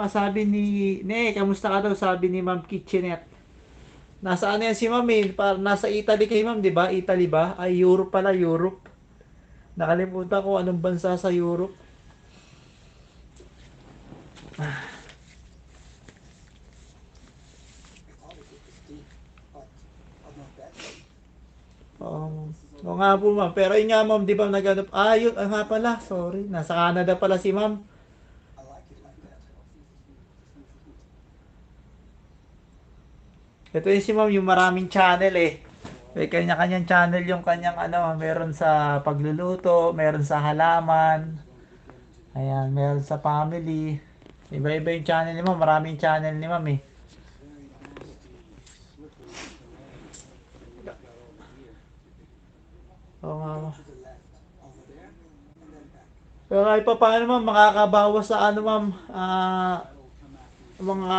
sabi ni, kamusta ka daw, sabi ni ma'am Kitchenette. Nasa yan si ma'am nasa Italy kayo, ma'am, di ba? Italy ba? Ay, Europe pala, Europe. Nakalimutan ko anong bansa sa Europe. Oo nga po, ma'am. Pero yun nga, ma'am, di ba naghanap? Yun nga pala, sorry. Nasa Canada pala si ma'am. Ito yung si ma'am, yung maraming channel eh. May kanya-kanyang channel yung kanyang ano, meron sa pagluluto, meron sa halaman, ayan, meron sa family. Iba-iba yung channel ni ma'am, maraming channel ni ma'am eh. Oo nga ma'am. Pero kahit pa paano ma'am, makakabawas sa ano ma'am, mga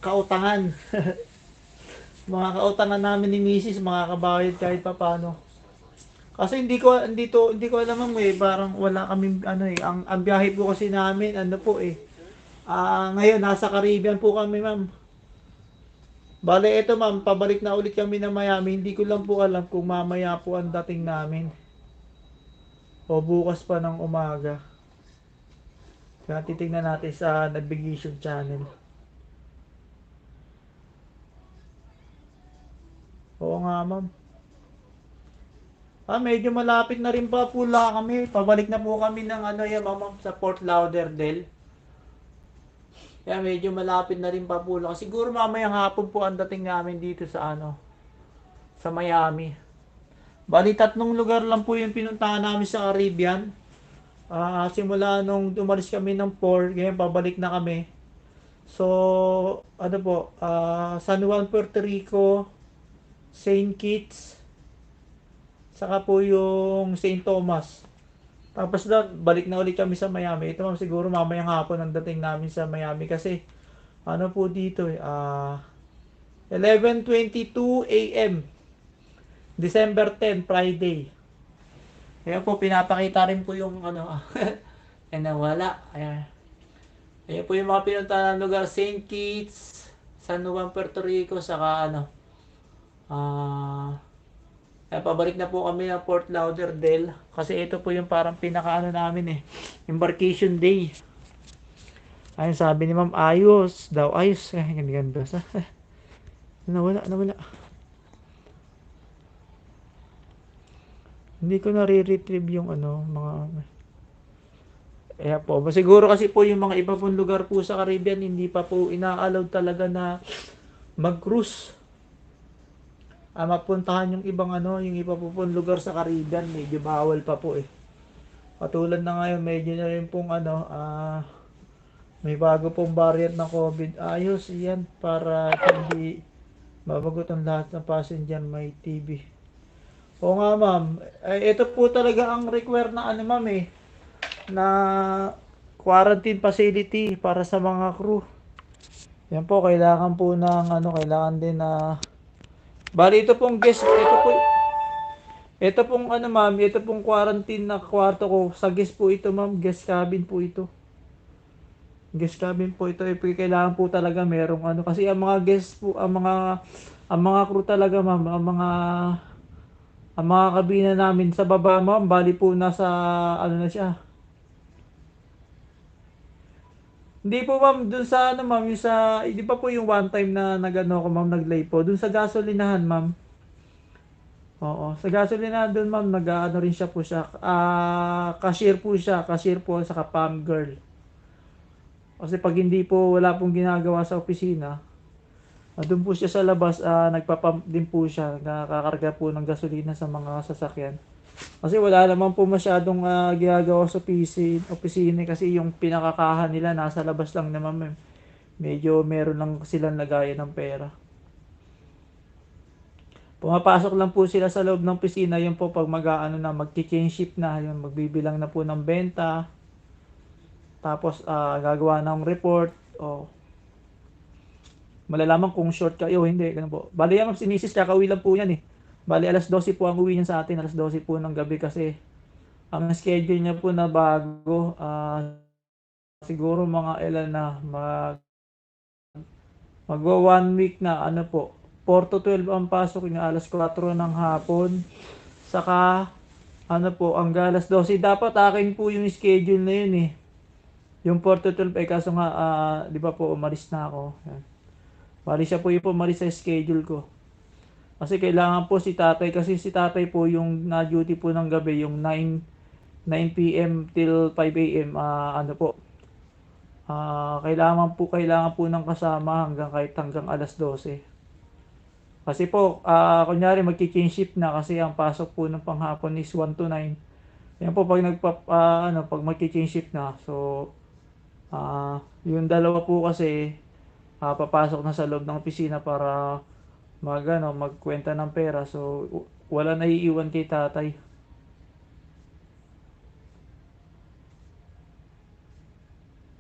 kautangan. Mga kautangan namin ni Mrs. makakabayad kahit pa paano. Kasi hindi ko alam ma'am eh, parang wala kaming ano eh, ang biyahe po kasi namin ano po eh. Ngayon nasa Caribbean po kami ma'am. Bale ito ma'am, pabalik na ulit kami ng Miami. Hindi ko lang po alam kung mamaya po ang dating namin o bukas pa ng umaga. Kaya titingnan natin sa navigation channel. Oo nga ma'am. Medyo malapit na rin pa po kami. Pabalik na po kami ng ano yan ma'am sa Fort Lauderdale. Kaya medyo malapit na rin pa po. Siguro mamayang hapon po ang dating namin dito sa ano, sa Miami. Bali 3 lugar lang po yung pinuntahan namin sa Caribbean. Simula nung umalis kami ng port, ngayon pabalik na kami. So, ano po, San Juan, Puerto Rico, St. Kitts, saka po yung St. Thomas. Tapos doon, balik na ulit kami sa Miami. Ito ma'am, siguro mamayang hapon ang dating namin sa Miami kasi ano po dito 11:22 AM December 10, Friday. Kaya po pinapakita rin po yung ano nawala. Ayan po yung mga pinuntahan ng lugar, St. Kitts, San Juan, Puerto Rico, saka ano pabalik na po kami ng Fort Lauderdale kasi ito po yung parang pinakaano namin embarkation day. Ayun sabi ni ma'am, ayos daw, ayos. Ganda sa nawala. Hindi ko na-retrieve yung ano, mga po. Siguro kasi po yung mga iba pong lugar po sa Caribbean, hindi pa po ina-allowed talaga na mag-cruise. Mapuntahan yung ibang ano, yung iba po pong lugar sa Caribbean, medyo bawal pa po eh. Katulad na ngayon, medyo na rin pong ano, may bago pong variant ng COVID. Ayos yan para hindi mabagot ang lahat ng passenger may TB. Oo nga ma'am, ito po talaga ang require na ano ma'am na quarantine facility para sa mga crew. Yan po, kailangan po ng ano, kailangan din na bali ito pong guest, ito pong ano ma'am, ito pong quarantine na kwarto ko, sa guest po ito ma'am, guest cabin po ito. Guest cabin po ito, kailangan po talaga merong ano, kasi ang mga guest po, ang mga crew talaga ma'am, ang mga kabina namin sa baba ma'am, bali po nasa ano na siya. Hindi po ma'am, dun sa ano ma'am, yung sa, hindi pa po yung one time na nagano ko ma'am, naglay po, dun sa gasolinahan ma'am. Oo, sa gasolinahan dun ma'am, nag-ano rin siya po siya, cashier po siya, cashier po saka pam girl. Kasi pag hindi po, wala pong ginagawa sa opisina, doon po siya sa labas, nagpapump din po siya, nakakarga po ng gasolina sa mga sasakyan. Kasi wala naman po masyadong ginagawa sa opisina kasi yung pinakakahan nila nasa labas lang naman. Medyo meron lang silang lagayan ng pera. Pumapasok lang po sila sa loob ng opisina, yun po pag mag-aano na, magki-change shift na, yun, magbibilang na po ng benta. Tapos gagawa ng report malalaman kung short kayo o hindi, ganun po. Bali yan, si Mrs. kakauwi lang po yan Bali alas 12 po ang uwi niya sa atin, alas 12 po ng gabi kasi ang schedule niya po na bago, siguro mga ilan na, magwa 1 week na, ano po, 4 to 12 ang pasok niya, alas 4 ng hapon, saka, ano po, ang alas 12, dapat akin po yung schedule na yun yung 4 to 12 kaso nga, di ba po, umalis na ako, yan. Bali siya po yung pumalis sa schedule ko. Kasi kailangan po si tatay, kasi si tatay po yung na-duty po ng gabi, yung 9 PM till 5 AM, ano po, kailangan po ng kasama hanggang alas 12. Kasi po, kunyari magki-change shift na kasi ang pasok po ng panghapon is 1 to 9. Yan po pag pag magki-change shift na. So, yung dalawa po kasi papasok na sa loob ng opisina para magkwenta ng pera. So, wala naiiwan kay tatay.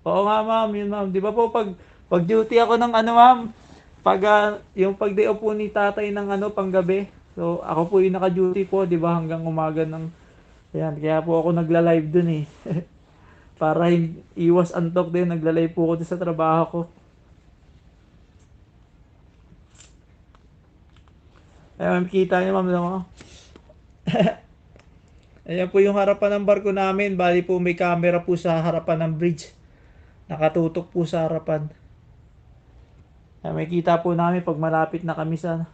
Oo nga ma'am, yun ma'am. Di ba po pag duty ako ng ma'am, yung pag day off po ni tatay ng panggabi. So ako po yung naka-duty po, di ba, hanggang umaga ng yan. Kaya po ako nagla-live dun eh. Para iwas antok din, nagla-live po ako dun sa trabaho ko. Ayan, kita niyo ma'am, no? Ayan po yung harapan ng barko namin. Bali po may camera po sa harapan ng bridge. Nakatutok po sa harapan. Ayan, may kita po namin pag malapit na kami sa...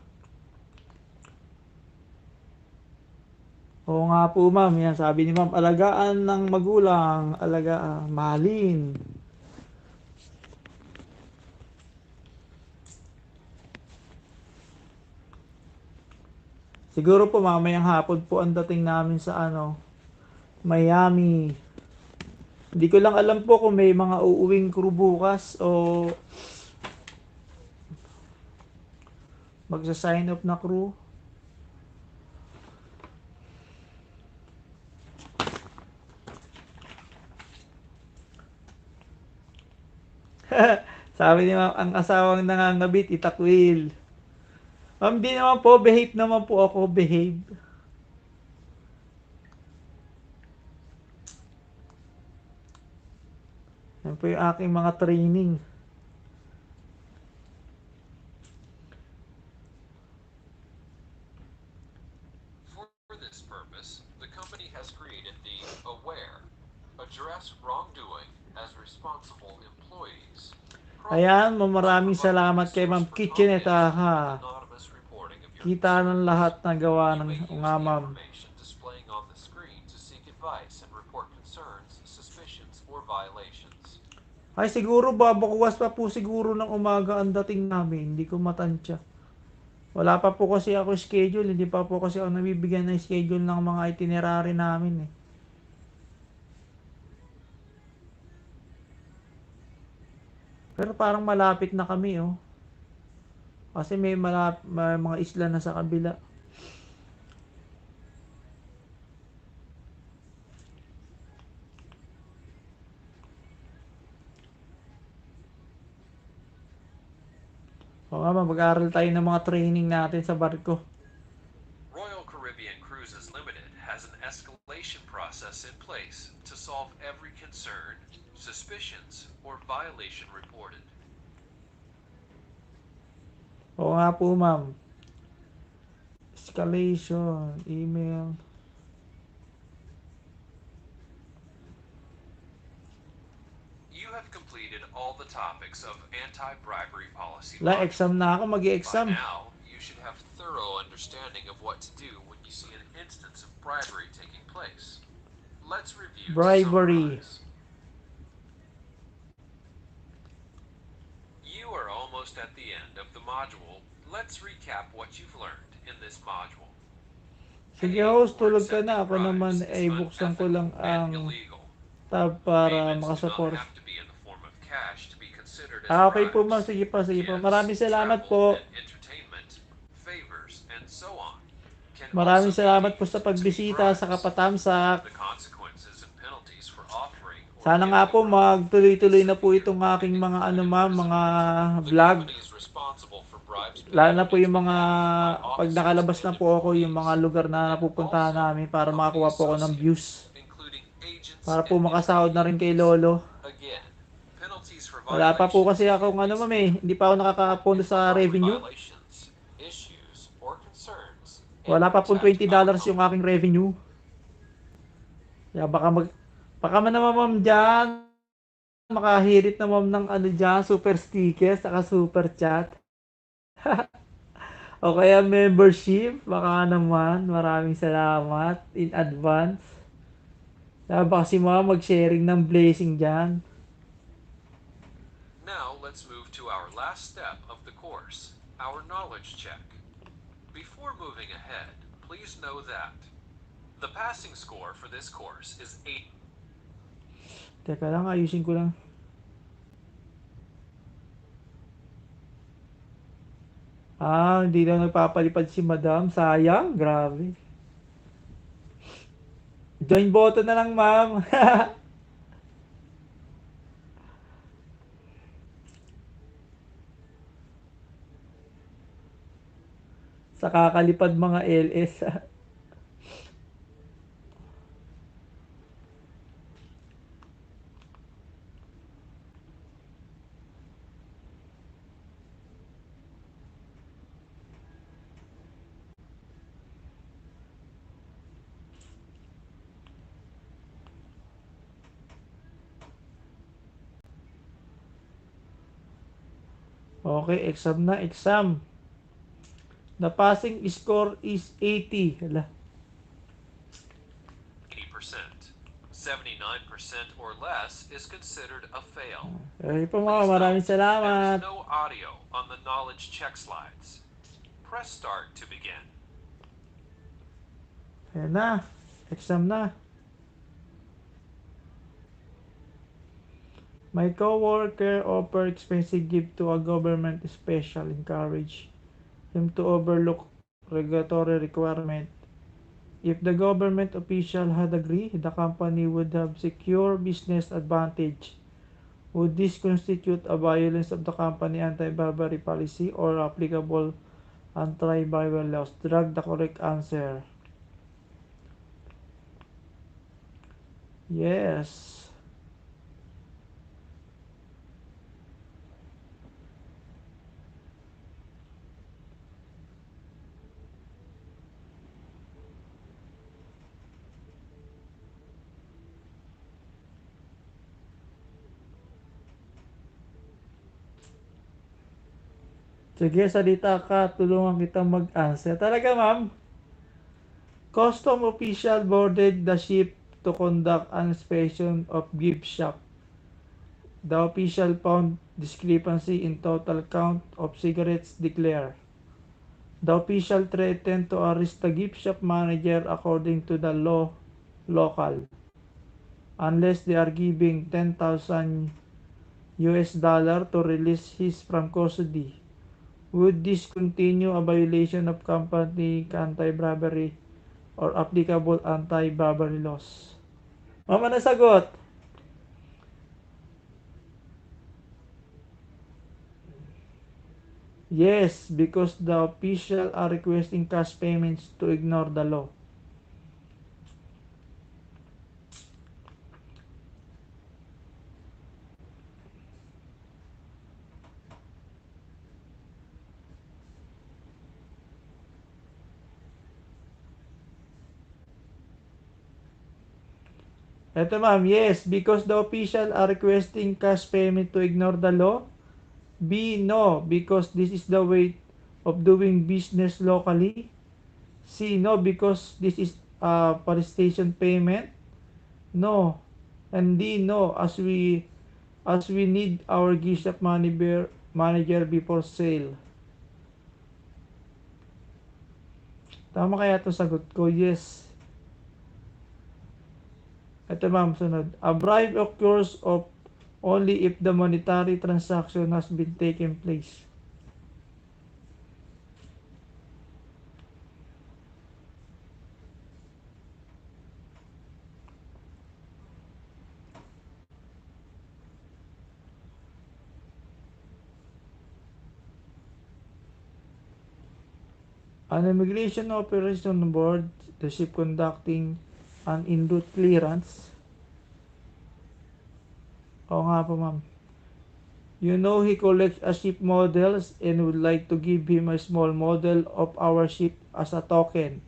Oo nga po ma'am, yan sabi ni ma'am, alagaan ng magulang, alagaan, mahalin. Siguro po mamayang hapon po ang dating namin sa Miami. Hindi ko lang alam po kung may mga uuwing crew bukas o magsa-sign up na crew. Sabi ni ma'am, ang asawang nangangabit, itakwil. Ma'am, di naman po, behave naman po ako, behave. Yan po yung aking mga training. For this purpose, the company has created the Aware, Address Wrongdoing as Responsible Employees. Ayan, maraming salamat kay Ma'am Kitchenette ha. Kita ng lahat na gawa ng nga ma'am. Displaying on the screen to seek advice and report concerns, suspicions, or violations. Ay siguro babakuwas pa po siguro ng umaga ang dating namin, hindi ko matansya. Wala pa po kasi ako schedule, hindi pa po kasi ako nabibigyan ng schedule ng mga itinerary namin eh. Pero parang malapit na kami oh. Kasi may mga isla na sa kabila. O nga, mag-aaral tayo ng mga training natin sa barko. Royal Caribbean Cruises Limited has an escalation process in place to solve every concern, suspicions, or violation reported. O nga po ma'am. Escalation, email. You have completed all the topics of anti-bribery policy. Exam na ako, mag-i-exam. By now, you should have thorough understanding of what to do when you see an instance of bribery taking place. Let's review. Bribery. You are almost at the end of the module. Let's recap what you've learned in this module. Sige host, tulog ka na. Ako naman ay buksan ko lang ang tab para makasupport. Okay po ma'am, sige pa. Maraming salamat po. Maraming salamat po sa pagbisita sa Kapatamsak. Sana nga po magtuloy-tuloy na po itong aking mga mga vlog. Lalo na po yung mga pag nakalabas na po ako yung mga lugar na napupuntahan namin para makakuha po ako ng views. Para po makasahod na rin kay Lolo. Wala pa po kasi ako ma'am hindi pa ako nakakapondo sa revenue. Wala pa po $20 yung aking revenue. Kaya baka man naman ma'am dyan, makahirit na ma'am ng dyan, super stickers, saka super chat. O kaya membership, baka naman, maraming salamat in advance. Kaya baka si ma'am mag-sharing ng blessing dyan. Now let's move to our last step of the course, our knowledge check. Before moving ahead, please know that the passing score for this course is 8. Teka lang, ayusin ko lang. Hindi lang nagpapalipad si Madam. Sayang, grabe. Join button na lang, ma'am. Sa kakalipad mga LS. Okay, exam na, exam. The passing score is 80. Hala. 80%. 79% or less is considered a fail. Okay po mga, maraming salamat. There is no audio on the knowledge check slides. Press start to begin. Ayan na, exam na. My coworker offered expensive gift to a government special, encourage him to overlook regulatory requirement. If the government official had agreed, the company would have secure business advantage. Would this constitute a violence of the company anti-bribery policy or applicable anti-bribery laws? Drag the correct answer. Yes. Sige, salita ka. Tulungan kita mag-answer. Talaga, ma'am? Custom official boarded the ship to conduct an inspection of gift shop. The official found discrepancy in total count of cigarettes declared. The official threatened to arrest the gift shop manager according to the law local, unless they are giving 10,000 US dollar to release his from custody. Would this continue a violation of company anti-bribery or applicable anti-bribery laws? Mama, nasagot. Yes, because the official are requesting cash payments to ignore the law. Eto ma'am, yes, because the official are requesting cash payment to ignore the law. B, no, because this is the way of doing business locally. C, no, because this is a station payment. No. And D, no, as we need our gift shop manager before sale. Tama kaya ito sagot ko? Yes. Ito ma'am, sunod. A bribe occurs of only if the monetary transaction has been taken place. An immigration operation on board the ship conducting an en route clearance. Oo nga po ma'am. You know he collects a ship models and would like to give him a small model of our ship as a token.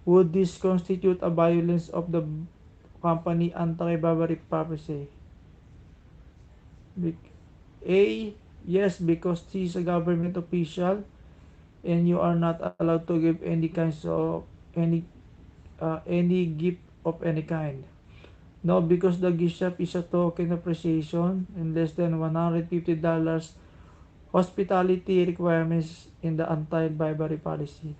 Would this constitute a violence of the company anti-bribery policy? A, yes, because he is a government official and you are not allowed to give any kinds of any gift of any kind. No, because the gift shop is a token appreciation and less than $150 hospitality requirements in the anti-bribery policy.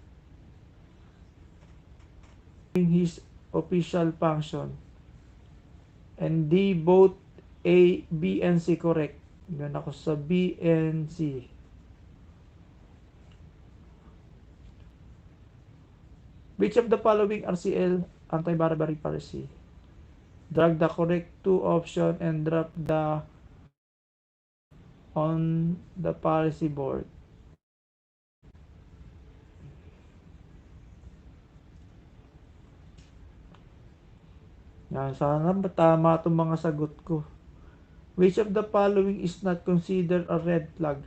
His official function. And D, both A, B, and C correct. Yan ako sa B and C. Which of the following RCL anti-bribery policy? Drag the correct two option and drop the on the policy board. Yan, sana tama itong mga sagot ko. Which of the following is not considered a red flag?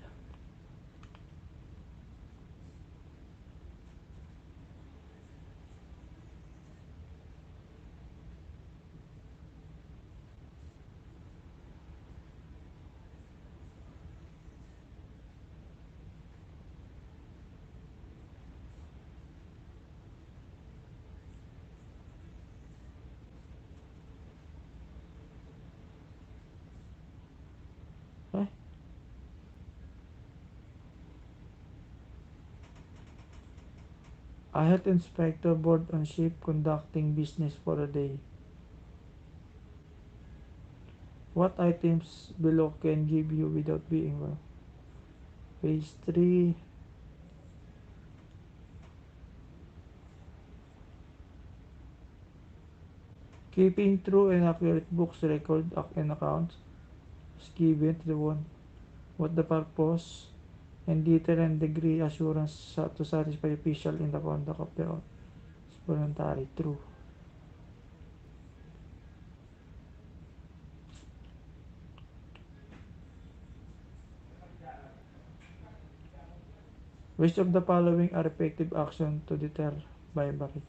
A health inspector board on ship conducting business for a day. What items below can give you without being well? Page 3. Keeping true and accurate books, record, and accounts is given to the one. What the purpose and detail and degree assurance to satisfy official in the conduct of their own. It's voluntary, true. Which of the following are effective action to deter bribery?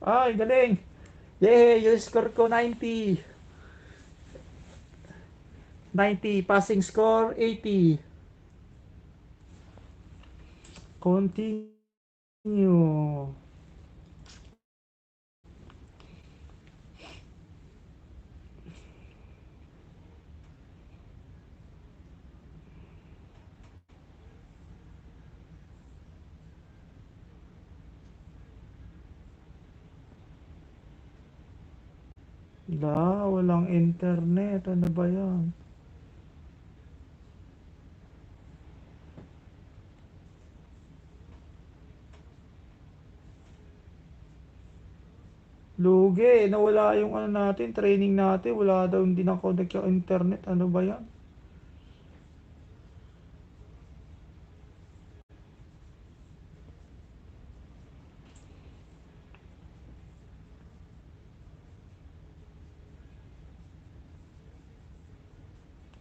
Ay, galing! Yay! Yung score ko 90. 90. Passing score 80. Continue. Walang internet. Ano ba yan? Lugi, nawala yung ano natin, training natin. Wala daw, hindi na-connect yung internet. Ano ba yan?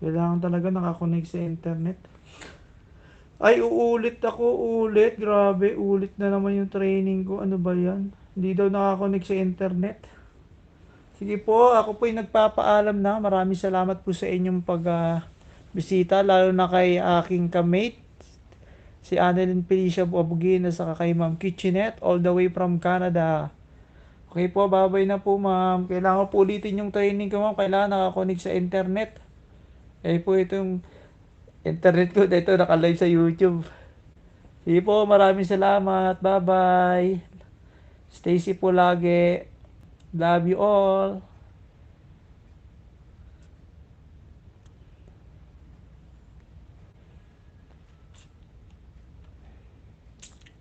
Kailangan talaga nakakonect sa internet. Ay, uulit ako, ulit. Grabe, ulit na naman yung training ko. Ano ba yan? Hindi daw nakakonect sa internet. Sige po, ako po yung nagpapaalam na. Maraming salamat po sa inyong bisita, lalo na kay aking kamate, si Annalyn Felicia Buabugin, at saka kay Ma'am Kitchenette, all the way from Canada. Okay po, babay na po ma'am. Kailangan po ulitin yung training ko ma'am. Kailangan nakakonect sa internet. Eh po itong internet ko dito naka-live sa YouTube. Sige po, maraming salamat. Bye-bye. Stay safe po lagi. Love you all.